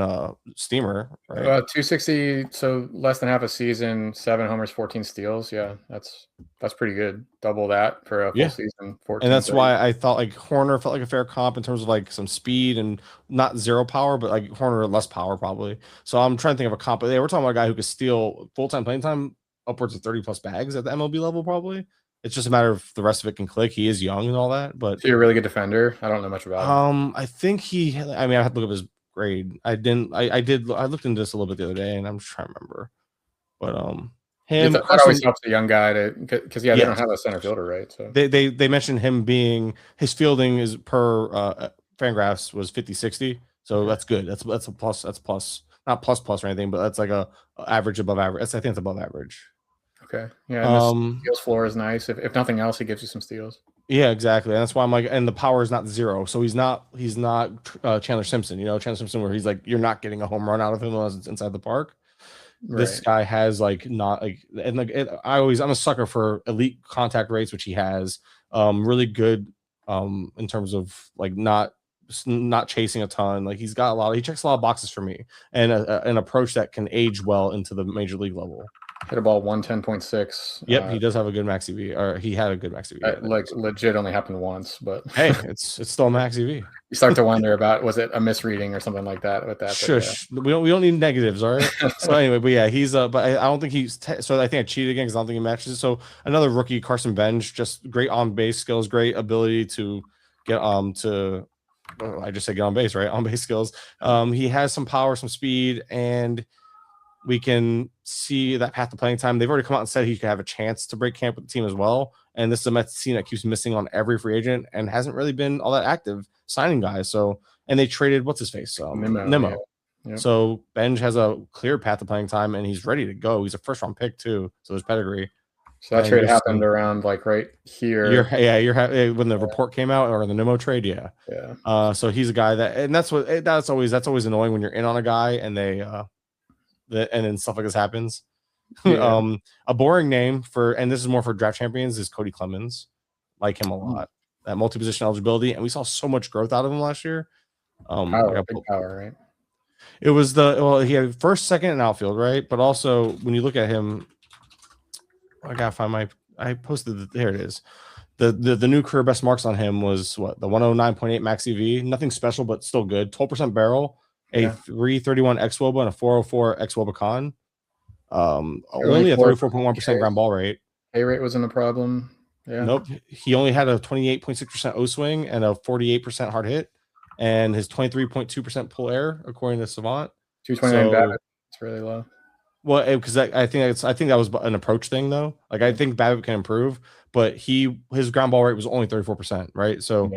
Steamer. Right? 260, so less than half a season, 7 homers, 14 steals. Yeah, that's pretty good. Double that for a full season. 14. And that's why I thought Horner felt like a fair comp in terms of some speed and not zero power, but Horner less power probably. So I'm trying to think of a comp. We're talking about a guy who could steal full-time playing time upwards of 30 plus bags at the MLB level probably. It's just a matter of the rest of it can click. He is young and all that, but so you're a really good defender. I don't know much about him. I think I have to look up his grade. I looked into this a little bit the other day, and I'm just trying to remember. But him that always helps a young guy because they don't have a center fielder, right? So they mentioned him being his fielding is per Fangraphs was 50-60, so that's good. That's a plus. That's plus, not plus or anything, but that's like a average above average. I think it's above average. Okay. Yeah. And the steals floor is nice. If nothing else, he gives you some steals. Yeah, exactly. And that's why I'm and the power is not zero. So he's not Chandler Simpson. Chandler Simpson, where he's you're not getting a home run out of him unless it's inside the park. This guy has like not like, and like I'm a sucker for elite contact rates, which he has. Really good in terms of like not chasing a ton. Like he checks a lot of boxes for me, and an approach that can age well into the major league level. Hit a ball 110.6. Yep, he does have a good max EV, or he had a good max EV. Like legit only happened once, but hey, it's still max EV. You start to wonder about, was it a misreading or something like that with that? Shush, yeah. we don't need negatives, all right. So anyway, but yeah, he's but I don't think he's so I think I cheated again because I don't think he matches it. So another rookie, Carson Bench, just great on base skills, great ability to get I just said get on base, right? On base skills. He has some power, some speed, and we can see that path to playing time. They've already come out and said he could have a chance to break camp with the team as well. And this is a Mets team that keeps missing on every free agent and hasn't really been all that active signing guys. So, and they traded what's his face, Nimmo. Yeah. Yep. So Benj has a clear path to playing time, and he's ready to go. He's a first round pick too, so there's pedigree. So that trade happened around like right here. When the report came out, or the Nimmo trade, yeah. So he's a guy that's always annoying when you're in on a guy and and then stuff like this happens. Yeah. A boring name and this is more for draft champions, is Cody Clemens. Like him a lot. That multi-position eligibility, and we saw so much growth out of him last year. Big power, right? It was he had first, second, and outfield, right? But also when you look at him, I gotta find I posted there it is. The new career best marks on him was what, the 109.8 max EV, nothing special but still good, 12% barrel. A 331 xwOBA and a 404 xwOBA con. Only a 34.1% ground ball rate. A rate wasn't a problem. Yeah. Nope. He only had a 28.6% O swing and a 48% hard hit, and his 23.2% pull air, according to Savant. 229 BABIP. It's really low. Well, because I think that was an approach thing though. Like I think BABIP can improve, but his ground ball rate was only 34%, right? So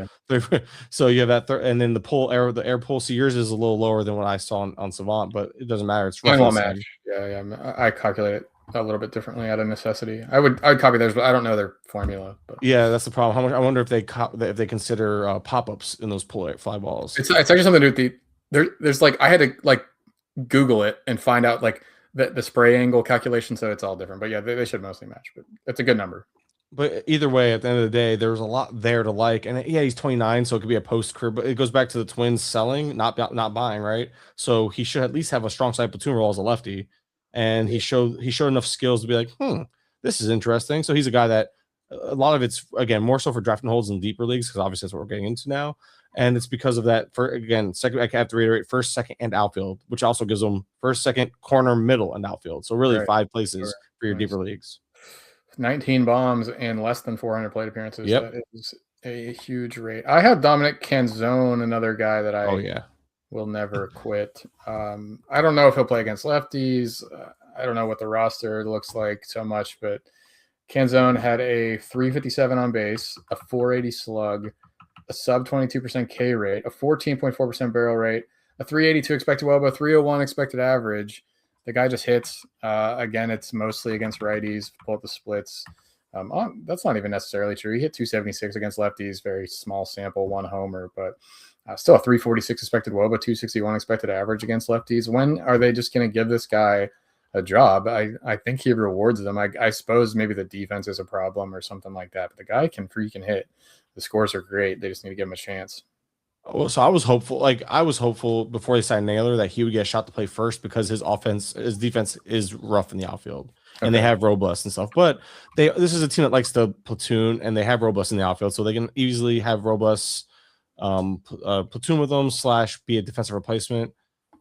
so you have that and then the air pull. So yours is a little lower than what I saw on Savant, but it doesn't matter. It's roughly match. Yeah. I calculate it a little bit differently out of necessity. I'd copy theirs, but I don't know their formula. But yeah, that's the problem. How much? I wonder if they consider pop-ups in those fly balls. It's actually something to do with there's like, I had to like Google it and find out like the spray angle calculation, so it's all different. But yeah, they should mostly match, but it's a good number. But either way, at the end of the day, there was a lot there to like. And yeah, he's 29, so it could be a post career, but it goes back to the Twins selling, not buying, right? So he should at least have a strong side platoon role as a lefty. And he showed enough skills to be like, this is interesting. So he's a guy that a lot of it's, again, more so for drafting holds in deeper leagues, because obviously that's what we're getting into now. And it's because of that. Second, I have to reiterate, first, second, and outfield, which also gives them first, second, corner, middle, and outfield. So really 5 places for your deeper leagues. 19 bombs and less than 400 plate appearances. Yep. That is a huge rate. I have Dominic Canzone, another guy that I will never quit. I don't know if he'll play against lefties. I don't know what the roster looks like so much, but Canzone had a 357 on base, a 480 slug, a sub 22% K rate, a 14.4% barrel rate, a 382 expected WOBA, 301 expected average. The guy just hits. Again, it's mostly against righties. Pull up the splits. That's not even necessarily true. He hit 276 against lefties. Very small sample, 1 homer, but still a 346 expected WOBA, 261 expected average against lefties. When are they just going to give this guy a job? I think he rewards them. I suppose maybe the defense is a problem or something like that, but the guy can freaking hit. The scores are great. They just need to give him a chance. Well, so I was hopeful before they signed Naylor that he would get a shot to play first, because his defense is rough in the outfield, and they have Robles and stuff. But this is a team that likes to platoon, and they have Robles in the outfield, so they can easily have Robles platoon with them / be a defensive replacement.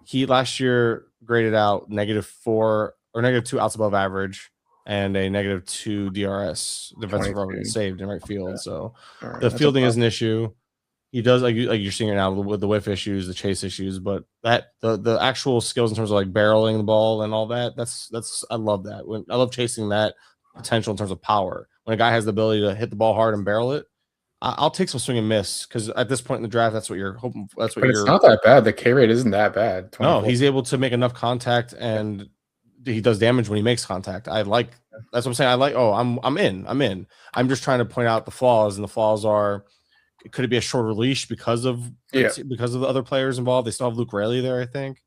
He last year graded out -4 or -2 outs above average and a -2 DRS, defensive run saved in right field. So the fielding is an issue. He does, like you're seeing it now with the whiff issues, the chase issues, but that the actual skills in terms of like barreling the ball and all that, that's I love that. I love chasing that potential in terms of power. When a guy has the ability to hit the ball hard and barrel it, I'll take some swing and miss, because at this point in the draft, that's what you're hoping. But it's not that bad. The K rate isn't that bad. 24. No, he's able to make enough contact, and he does damage when he makes contact. That's what I'm saying. I'm in. I'm just trying to point out the flaws, and the flaws are, could it be a shorter leash because of the other players involved? They still have Luke Raley there, I think.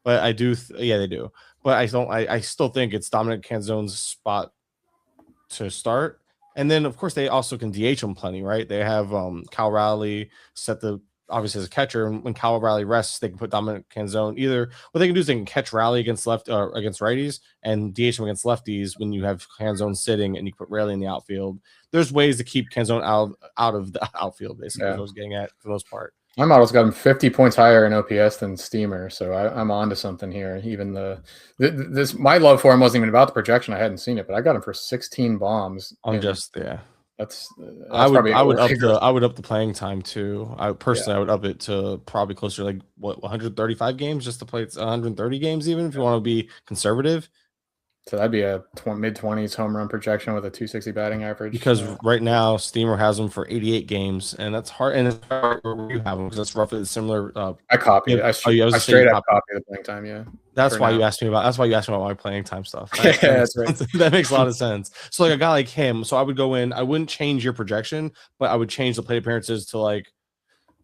But I do, yeah, they do. But I don't. I still think it's Dominic Canzone's spot to start. And then of course they also can DH him plenty, right? They have Cal Raleigh set the obviously as a catcher, and when Cal Raleigh rests, they can put Dominic Canzone either. What they can do is they can catch Raleigh against against righties and DH him against lefties when you have Canzone sitting and you put Raleigh in the outfield. There's ways to keep Canzone out of the outfield, basically. What I was getting at for the most part. My model's got him 50 points higher in OPS than Steamer, so I'm on to something here. Even this my love for him wasn't even about the projection. I hadn't seen it, but I got him for 16 bombs. That's I would up the playing time too. I would up it to probably closer to like 135 games just to play 130 games, even if you want to be conservative. So that'd be a mid-20s home run projection with a 260 batting average. Because right now Steamer has them for 88 games, and that's hard. And it's hard where you have them because that's roughly similar. I copied it. I straight up copied the playing time. Yeah, that's why you asked me about. That's why you asked me about my playing time stuff. Yeah, that's right. That makes a lot of sense. So like a guy like him, so I would go in. I wouldn't change your projection, but I would change the plate appearances to like,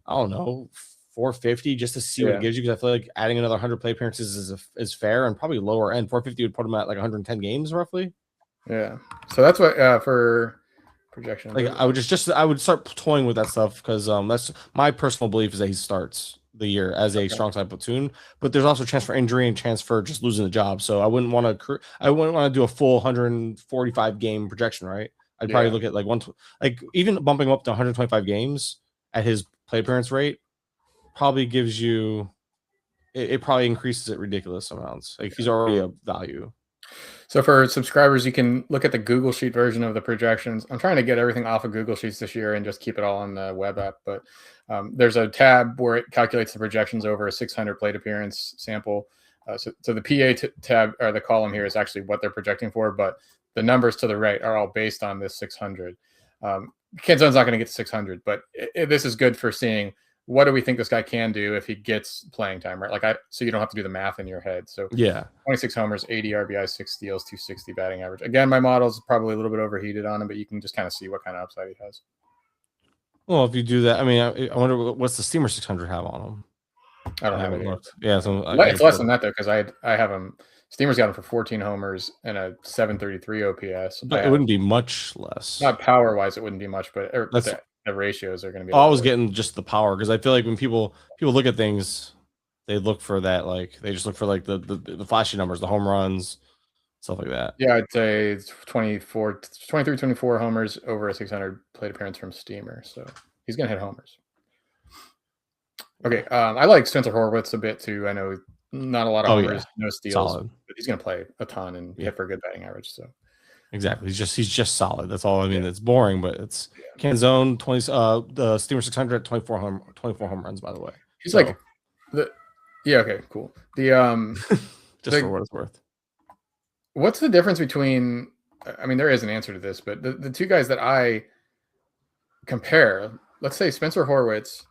I don't know, 450 just to see what it gives you, because I feel like adding another 100 play appearances is fair, and probably lower end. 450 would put him at like 110 games roughly. Yeah, so that's what for projection. Like I would start toying with that stuff, because that's my personal belief is that he starts the year as a strong side platoon, but there's also a chance for injury and chance for just losing the job. So I wouldn't want to do a full 145 game projection, right? I'd probably look at like even bumping him up to 125 games at his play appearance rate probably gives you it probably increases it ridiculous amounts. Like he's already a value. So for subscribers, you can look at the Google Sheet version of the projections. I'm trying to get everything off of Google Sheets this year and just keep it all on the web app. But there's a tab where it calculates the projections over a 600 plate appearance sample. So the PA tab or the column here is actually what they're projecting for, but the numbers to the right are all based on this 600. Canzone's not going to get to 600, but this is good for seeing what do we think this guy can do if he gets playing time, right? So you don't have to do the math in your head. So 26 homers, 80 RBIs, 6 steals, 260 batting average. Again, my model's probably a little bit overheated on him, but you can just kind of see what kind of upside he has. Well, if you do that, I mean, I wonder what's the Steamer 600 have on him. I don't have it looked. Yeah, so it's less than that though, because I have him. Steamer's got him for 14 homers and a 733 OPS. But it wouldn't be much less. Not power wise, it wouldn't be much, but the ratios are going to be. I was getting just the power, because I feel like when people look at things, they look for that, like they just look for like the flashy numbers, the home runs, stuff like that. Yeah, I'd say it's 23, 24 homers over a 600 plate appearance from Steamer, so he's going to hit homers. Okay, I like Spencer Horwitz a bit too. I know not a lot of homers, no steals, but he's going to play a ton and hit for a good batting average. So exactly, he's just solid. That's all. I mean, it's boring, but it's Canzone 20. The Steamer 600 24 home runs. By the way, he's like the okay, cool. The just for what it's worth. What's the difference between? I mean, there is an answer to this, but the two guys that I compare, let's say Spencer Horwitz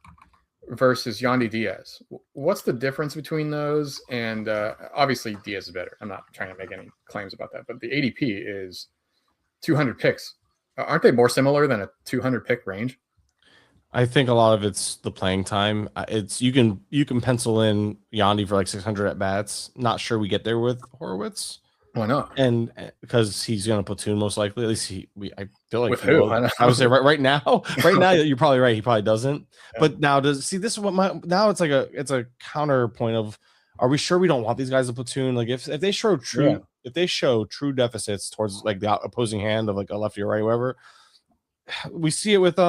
versus Yandy Diaz. What's the difference between those? And obviously Diaz is better. I'm not trying to make any claims about that, but the ADP is 200 picks. Aren't they more similar than a 200 pick range? I think a lot of it's the playing time. It's you can pencil in Yandy for like 600 at bats. Not sure we get there with Horwitz. Why not? And because he's going to platoon most likely. At least I feel like with who? I would say right now you're probably right. He probably doesn't. Yeah. But now this is what now it's a counterpoint of, are we sure we don't want these guys to platoon? Like if they show true deficits towards like the opposing hand of like a lefty or right, whoever, we see it with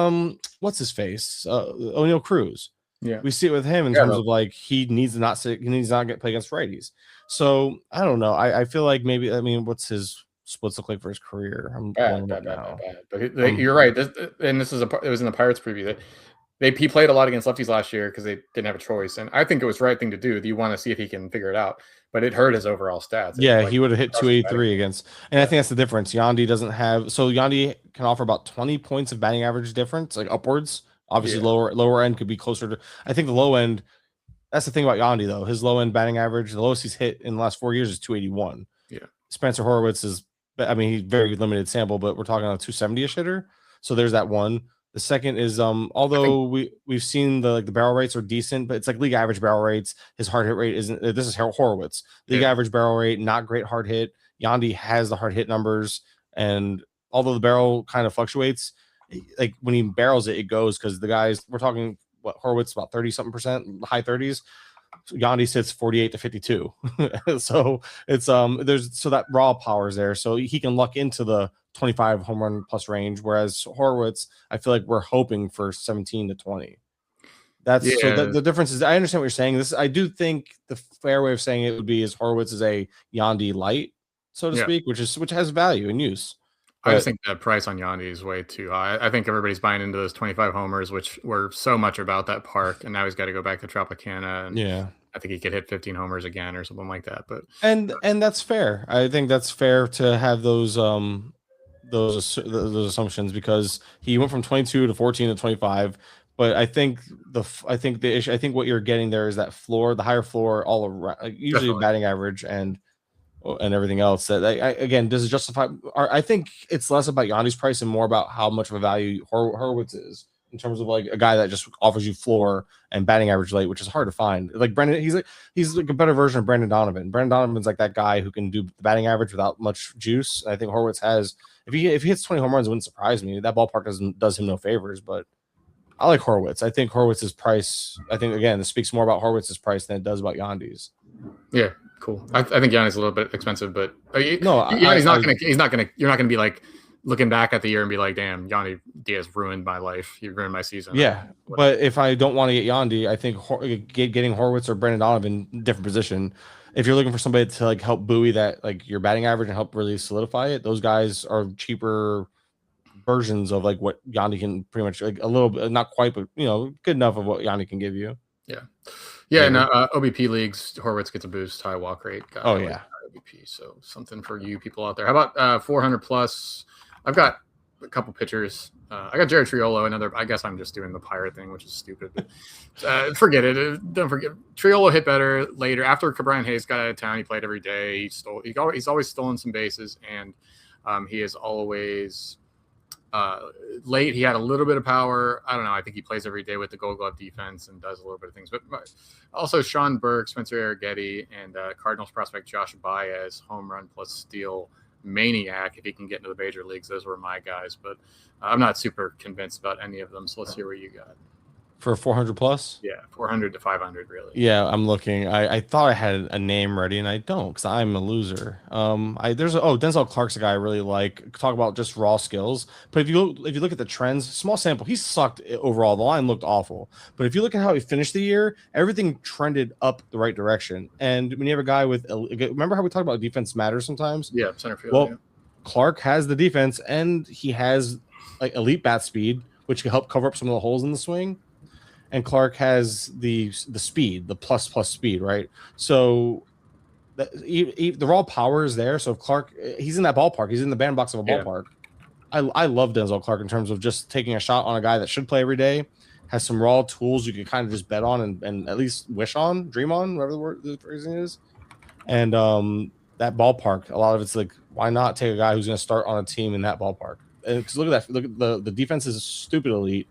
what's his face, O'Neal Cruz. Yeah, we see it with him in terms of like he needs to not get play against righties. So I don't know. I feel like maybe, I mean, what's his splits look like for his career? I'm bad. But you're right. It was in the Pirates preview that he played a lot against lefties last year because they didn't have a choice, and I think it was the right thing to do. You want to see if he can figure it out, but it hurt his overall stats. Yeah, he would have hit 283 against, and I think that's the difference. Yandy doesn't have, so Yandy can offer about 20 points of batting average difference, like upwards. Obviously, lower end could be closer to. I think the low end. That's the thing about Yandy though. His low end batting average, the lowest he's hit in the last 4 years is 281. Yeah. Spencer Horwitz is, I mean, he's very limited sample, but we're talking on a 270-ish hitter. So there's that one. The second is I think although we've seen the barrel rates are decent, but it's like league average barrel rates. His hard hit rate isn't. This is Horowitz. League yeah, average barrel rate, not great hard hit. Yandy has the hard hit numbers, and although the barrel kind of fluctuates, like when he barrels it, it goes because the guys we're talking what Horowitz about 30 something percent, high 30s. Yandy sits 48 to 52. So it's there's so that raw power is there. So he can luck into the 25 home run plus range. Whereas Horowitz, I feel like we're hoping for 17 to 20. That's so yeah, the difference is I understand what you're saying. This I do think the fair way of saying it would be is Horowitz is a Yandy light, so to yeah. speak, which has value and use. I just But think the price on Yandy is way too high. I think everybody's buying into those 25 homers, which were so much about that park, and now he's got to go back to Tropicana, and yeah. I think he could hit 15 homers again or something like that. But And that's fair. I think that's fair to have those assumptions because he went from 22 to 14 to 25. But I think the issue I think what you're getting there is that floor, the higher floor, all around, usually definitely, batting average and everything else. That again, does it justify? I think it's less about Yanni's price and more about how much of a value Horowitz is in terms of like a guy that just offers you floor and batting average late, which is hard to find. Like Brendan, he's like a better version of Brandon Donovan. Brandon Donovan's like that guy who can do the batting average without much juice. I think Horowitz has. If he hits 20 home runs, it wouldn't surprise me. That ballpark does him no favors, but I like Horowitz. I think Horowitz's price. I think again, this speaks more about Horowitz's price than it does about Yandy's. yeah, cool. I think Yanni's a little bit expensive, but No, Yanni's not gonna. He's not gonna. You're not gonna be like looking back at the year and be like, "Damn, Yanni Diaz ruined my life. He ruined my season." yeah, but if I don't want to get Yandy, I think getting Horowitz or Brandon Donovan, different position. If you're looking for somebody to like help buoy that like your batting average and help really solidify it, those guys are cheaper versions of like what Yandy can pretty much like a little bit, not quite, but good enough of what Yandy can give you. Yeah, yeah. And OBP leagues, Horowitz gets a boost, high walk rate. Guy, Oh yeah, OBP. So something for you people out there. How about 400 plus? I've got a couple pitchers. I got Jared Triolo. Another. I guess I'm just doing the pirate thing, which is stupid. But, forget it. Don't forget. Triolo hit better later after Brian Hayes got out of town. He played every day. He's always stolen some bases, and he is always. Late, he had a little bit of power. I don't know. I think he plays every day with the Gold Glove defense and does a little bit of things. But also Sean Burke, Spencer Arrighetti, and Cardinals prospect Josh Baez, home run plus steal maniac. If he can get into the major leagues, those were my guys. But I'm not super convinced about any of them. So let's hear what you got. for 400 plus. Yeah, 400 to 500, really. Yeah, I'm looking. I thought I had a name ready, and I don't because I'm a loser. Denzel Clark's a guy I really like. Talk about just raw skills. But if you look at the trends, small sample, he sucked overall. The line looked awful. But if you look at how he finished the year, everything trended up the right direction. And when you have a guy with, remember how we talked about defense matters sometimes? Yeah, center field. Well, yeah. Clark has the defense, and he has like elite bat speed, which can help cover up some of the holes in the swing. And Clark has the speed, the plus speed, right? So the raw power is there. So if Clark, he's in that ballpark. He's in the bandbox of a ballpark. I love Denzel Clark in terms of just taking a shot on a guy that should play every day, has some raw tools you can kind of just bet on and at least wish on, dream on, whatever the phrasing is. And that ballpark, a lot of it's like, why not take a guy who's going to start on a team in that ballpark? And because look at that, look at the defense is stupid elite.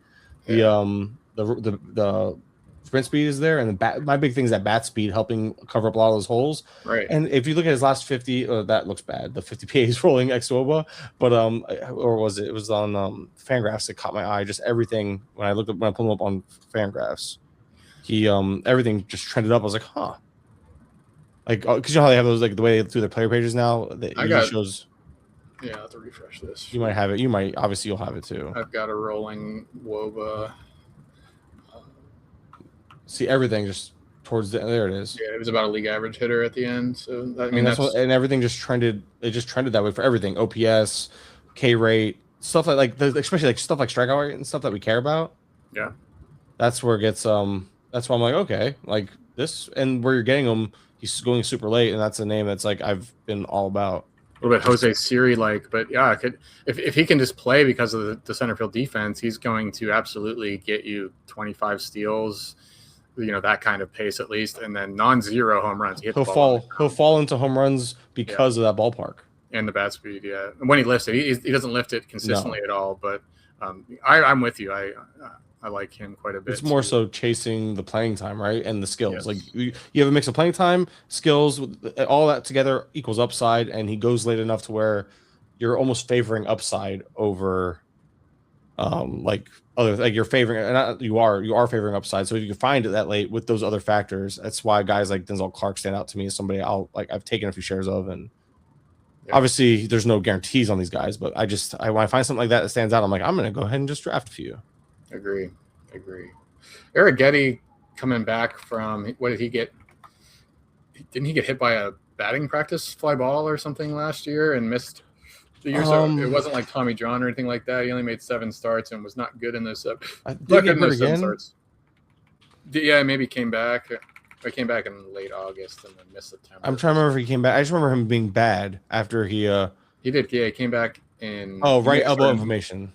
The sprint speed is there, and my big thing is that bat speed helping cover up a lot of those holes. Right. And if you look at his last 50, that looks bad. The 50 PAs rolling ex Woba, but or was it? It was on Fangraphs that caught my eye. Just everything when I pulled him up on Fangraphs, he everything just trended up. I was like, huh. Like, because you know how they have those, like the way they do their player pages now. Shows. Yeah, I have to refresh this. You might have it. You might, obviously, you'll have it too. I've got a rolling Woba. See everything just towards there. It is. Yeah, it was about a league average hitter at the end. So I mean that's what, and everything just trended. It just trended that way for everything. OPS, K rate, stuff especially like stuff like strikeout rate and stuff that we care about. Yeah, that's where it gets. That's why I'm like, okay, like this, and where you're getting him, he's going super late, and that's a name that's like I've been all about. A little bit Jose Siri like, but yeah, if he can just play because of the center field defense, he's going to absolutely get you 25 steals. That kind of pace at least, and then non-zero home runs. He'll fall into home runs because of that ballpark and the bat speed. Yeah, and when he lifts it, he doesn't lift it consistently at all. But I'm with you. I like him quite a bit. It's more so chasing the playing time, right? And the skills. Yes. Like you have a mix of playing time, skills, all that together equals upside, and he goes late enough to where you're almost favoring upside over like other, like you're favoring, and you are favoring upside. So if you can find it that late with those other factors, that's why guys like Denzel Clark stand out to me as somebody I've taken a few shares of. And obviously there's no guarantees on these guys, but when I find something like that stands out, I'm like, I'm gonna go ahead and just draft a few. Agree. Eric Getty coming back from, what did he get? Didn't he get hit by a batting practice fly ball or something last year and missed the year? So it wasn't like Tommy John or anything like that. He only made 7 starts and was not good in those 7 starts. Yeah, maybe came back. I came back in late August and then missed September. I'm trying to remember if he came back. I just remember him being bad after he did. Yeah, he came back in right elbow inflammation.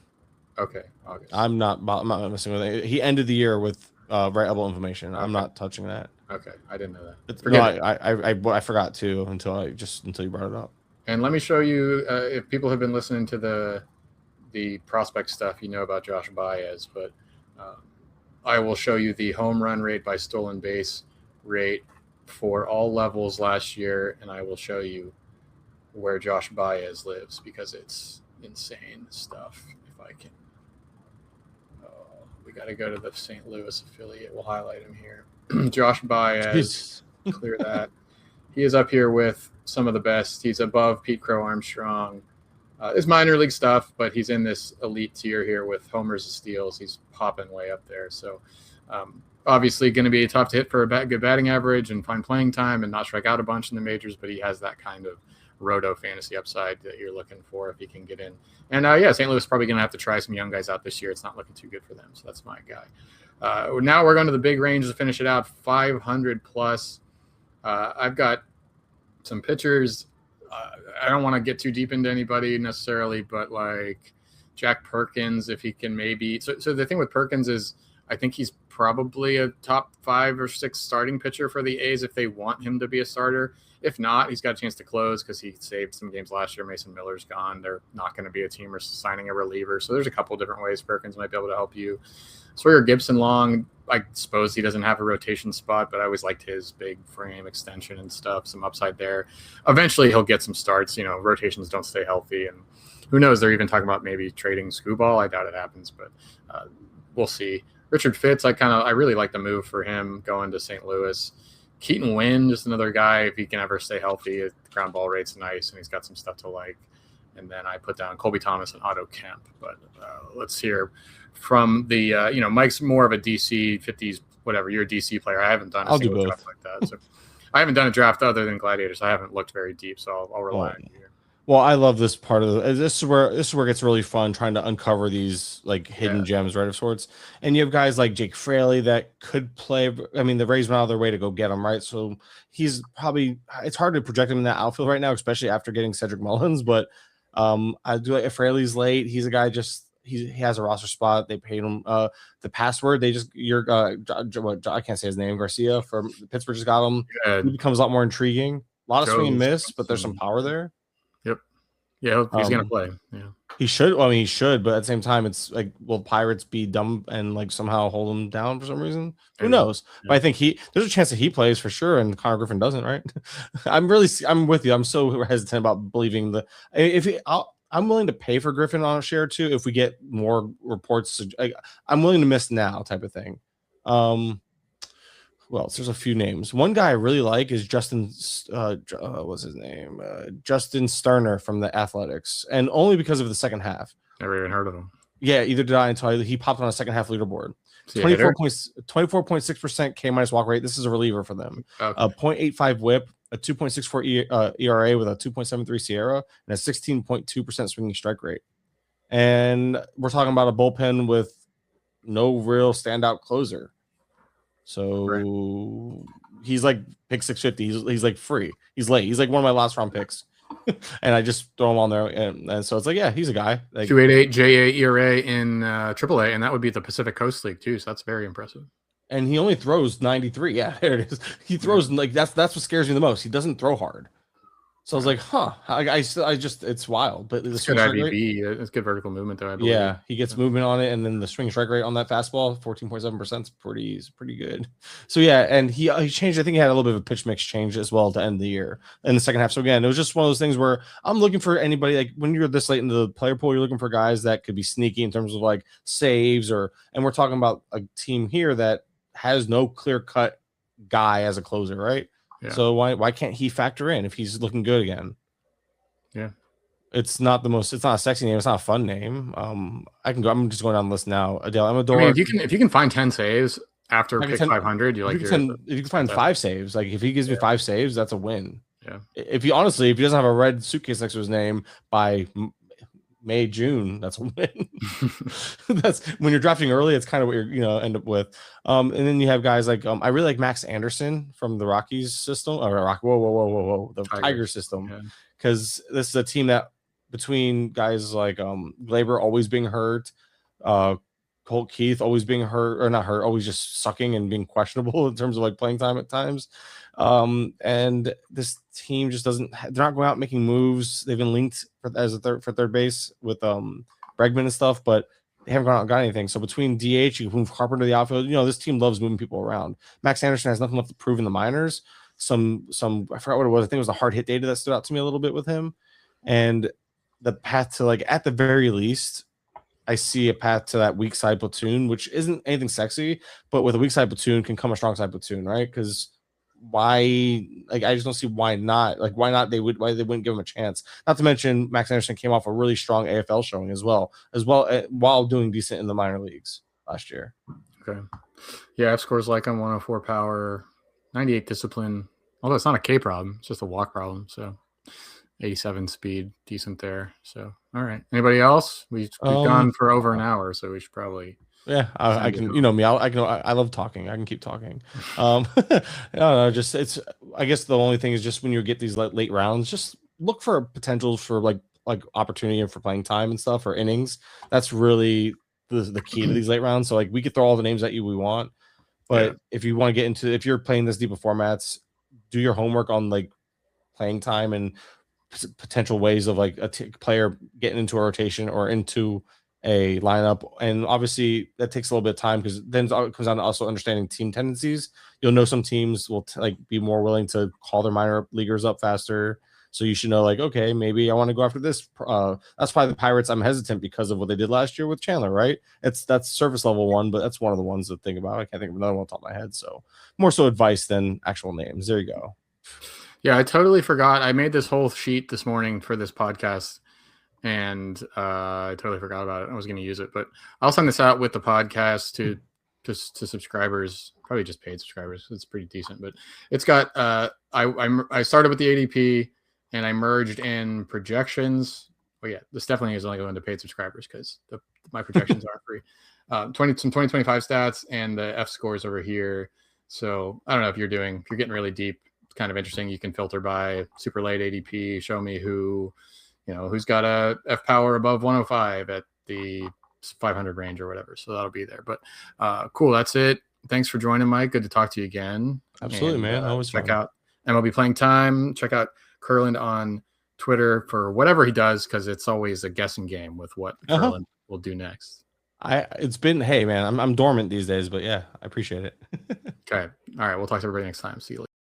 Okay, August. I'm not messing with it. He ended the year with right elbow inflammation. Okay. I'm not touching that. Okay, I didn't know that. I forgot to until you brought it up. And let me show you, if people have been listening to the prospect stuff, you know about Josh Baez, but I will show you the home run rate by stolen base rate for all levels last year, and I will show you where Josh Baez lives because it's insane stuff. If I can, we got to go to the St. Louis affiliate. We'll highlight him here. Josh Baez, clear that. He is up here with some of the best. He's above Pete Crow Armstrong. It's minor league stuff, but he's in this elite tier here with homers and steals. He's popping way up there. So obviously going to be tough to hit for a good batting average and find playing time and not strike out a bunch in the majors, but he has that kind of roto fantasy upside that you're looking for if he can get in. And St. Louis is probably going to have to try some young guys out this year. It's not looking too good for them. So that's my guy. Now we're going to the big range to finish it out, 500 plus. I've got some pitchers. I don't want to get too deep into anybody necessarily, but like Jack Perkins, if he can maybe. So the thing with Perkins is I think he's probably a top 5 or 6 starting pitcher for the A's if they want him to be a starter. If not, he's got a chance to close because he saved some games last year. Mason Miller's gone. They're not going to be a team or signing a reliever. So there's a couple different ways Perkins might be able to help you. Sawyer Gibson Long, I suppose he doesn't have a rotation spot, but I always liked his big frame extension and stuff, some upside there. Eventually he'll get some starts. Rotations don't stay healthy. And who knows, they're even talking about maybe trading Skubal. I doubt it happens, but we'll see. Richard Fitz, I really like the move for him going to St. Louis. Keaton Wynn, just another guy, if he can ever stay healthy, the ground ball rate's nice, and he's got some stuff to like. And then I put down Colby Thomas and Otto Kemp. But let's hear from the, Mike's more of a DC 50s, whatever. You're a DC player. I haven't done a single draft like that. So I haven't done a draft other than Gladiators. I haven't looked very deep, so I'll rely on you here. Well, I love this part of this is where it gets really fun, trying to uncover these like hidden gems, right, of sorts. And you have guys like Jake Fraley that could play. I mean, the Rays went out of their way to go get him, right? So he's probably, it's hard to project him in that outfield right now, especially after getting Cedric Mullins. But I do like if Fraley's late. He's a guy he has a roster spot. They paid him the password. I can't say his name. Garcia from Pittsburgh just got him. He becomes a lot more intriguing. A lot of swing and miss, but there's some power there. Yep. Yeah, he's gonna play. Yeah, he should. Well, I mean, he should, but at the same time, it's like, will Pirates be dumb and like somehow hold him down for some reason? Who knows? Yeah. But I think there's a chance that he plays for sure, and Connor Griffin doesn't. Right? I'm with you. I'm so hesitant about believing I'm willing to pay for Griffin on a share too if we get more reports. I'm willing to miss now, type of thing. Well, there's a few names. One guy I really like is Justin. What's his name? Justin Sterner from the Athletics, and only because of the second half. Never even heard of him. Yeah, either did I until he popped on a second half leaderboard. 24.6% K minus walk rate. This is a reliever for them. Okay. A 0.85 WHIP, a 2.64 ERA with a 2.73 Sierra, and a 16.2% swinging strike rate. And we're talking about a bullpen with no real standout closer. So he's like pick 650. He's like free. He's late. He's like one of my last round picks. And I just throw him on there. And so it's like, yeah, he's a guy. Like 2.88 JA ERA in AAA, and that would be the Pacific Coast League too. So that's very impressive. And he only throws 93. Yeah, there it is. He throws like that's what scares me the most. He doesn't throw hard. So I was like, huh, I just, it's wild. But the It's good swing strike rate, IBB. It's good vertical movement, though, I believe. yeah, he gets movement on it, and then the swing strike rate on that fastball, 14.7%, is pretty good. So yeah, and he changed. I think he had a little bit of a pitch mix change as well to end the year in the second half. So again, it was just one of those things where I'm looking for anybody, like when you're this late into the player pool, you're looking for guys that could be sneaky in terms of like saves, and we're talking about a team here that has no clear cut guy as a closer, right? Yeah. So why can't he factor in if he's looking good again? Yeah. It's not a sexy name. It's not a fun name. I'm just going down the list now. Adele Amador. I mean, if you can find 10 saves after pick 500, if you can find 5 saves, like if he gives me 5 saves, that's a win. Yeah. If he doesn't have a red suitcase next to his name by May, June, that's a win. That's when you're drafting early. It's kind of what you're end up with. And then you have guys like I really like Max Anderson from the Rockies system, or the Tiger system, because this is a team that between guys like Glaber always being hurt, Colt Keith always being hurt or not hurt, always just sucking and being questionable in terms of like playing time at times. And this team just they're not going out making moves. They've been linked for third base with Bregman and stuff, but they haven't gone out and got anything. So between DH, you move Carpenter to the outfield. This team loves moving people around. Max Anderson has nothing left to prove in the minors. Some I forgot what it was. I think it was the hard hit data that stood out to me a little bit with him. And the path to, like, at the very least, I see a path to that weak side platoon, which isn't anything sexy, but with a weak side platoon can come a strong side platoon, right? Because I just don't see why not. Like, why they wouldn't give him a chance. Not to mention Max Anderson came off a really strong AFL showing as well while doing decent in the minor leagues last year. Okay. Yeah, F scores like on 104 power, 98 discipline. Although it's not a K problem, it's just a walk problem. So 87 speed, decent there. So, all right. Anybody else? We've gone for over an hour, so we should probably. Yeah, I can. Me. I love talking. I can keep talking. I don't know. I guess the only thing is just when you get these late rounds, just look for potentials for like opportunity and for playing time and stuff or innings. That's really the key to these late rounds. So like we could throw all the names at you we want, but if you want to get into, if you're playing this deep of formats, do your homework on like playing time and potential ways of like a player getting into a rotation or into a lineup. And obviously that takes a little bit of time because then it comes down to also understanding team tendencies. You'll know some teams will be more willing to call their minor leaguers up faster. So you should know, like, okay, maybe I want to go after this. That's probably the Pirates. I'm hesitant because of what they did last year with Chandler, right? That's surface level one, but that's one of the ones to think about. I can't think of another one on top of my head. So more so advice than actual names. There you go. Yeah, I totally forgot. I made this whole sheet this morning for this podcast, and I totally forgot about it. I was going to use it, but I'll send this out with the podcast to subscribers, probably just paid subscribers. It's pretty decent, but it's got I started with the ADP and I merged in projections. Well, yeah, this definitely is only going to paid subscribers because my projections aren't free. Some 2025 stats and the F scores over here. So I don't know if you're getting really deep. Kind of interesting. You can filter by super late ADP, show me who's got a F power above 105 at the 500 range or whatever. So that'll be there. But cool. That's it. Thanks for joining, Mike. Good to talk to you again. Absolutely, man. Always check out MLB Playing Time. Check out Kurland on Twitter for whatever he does, because it's always a guessing game with what Kurland will do next. Hey man, I'm dormant these days, but yeah, I appreciate it. Okay. All right. We'll talk to everybody next time. See you later.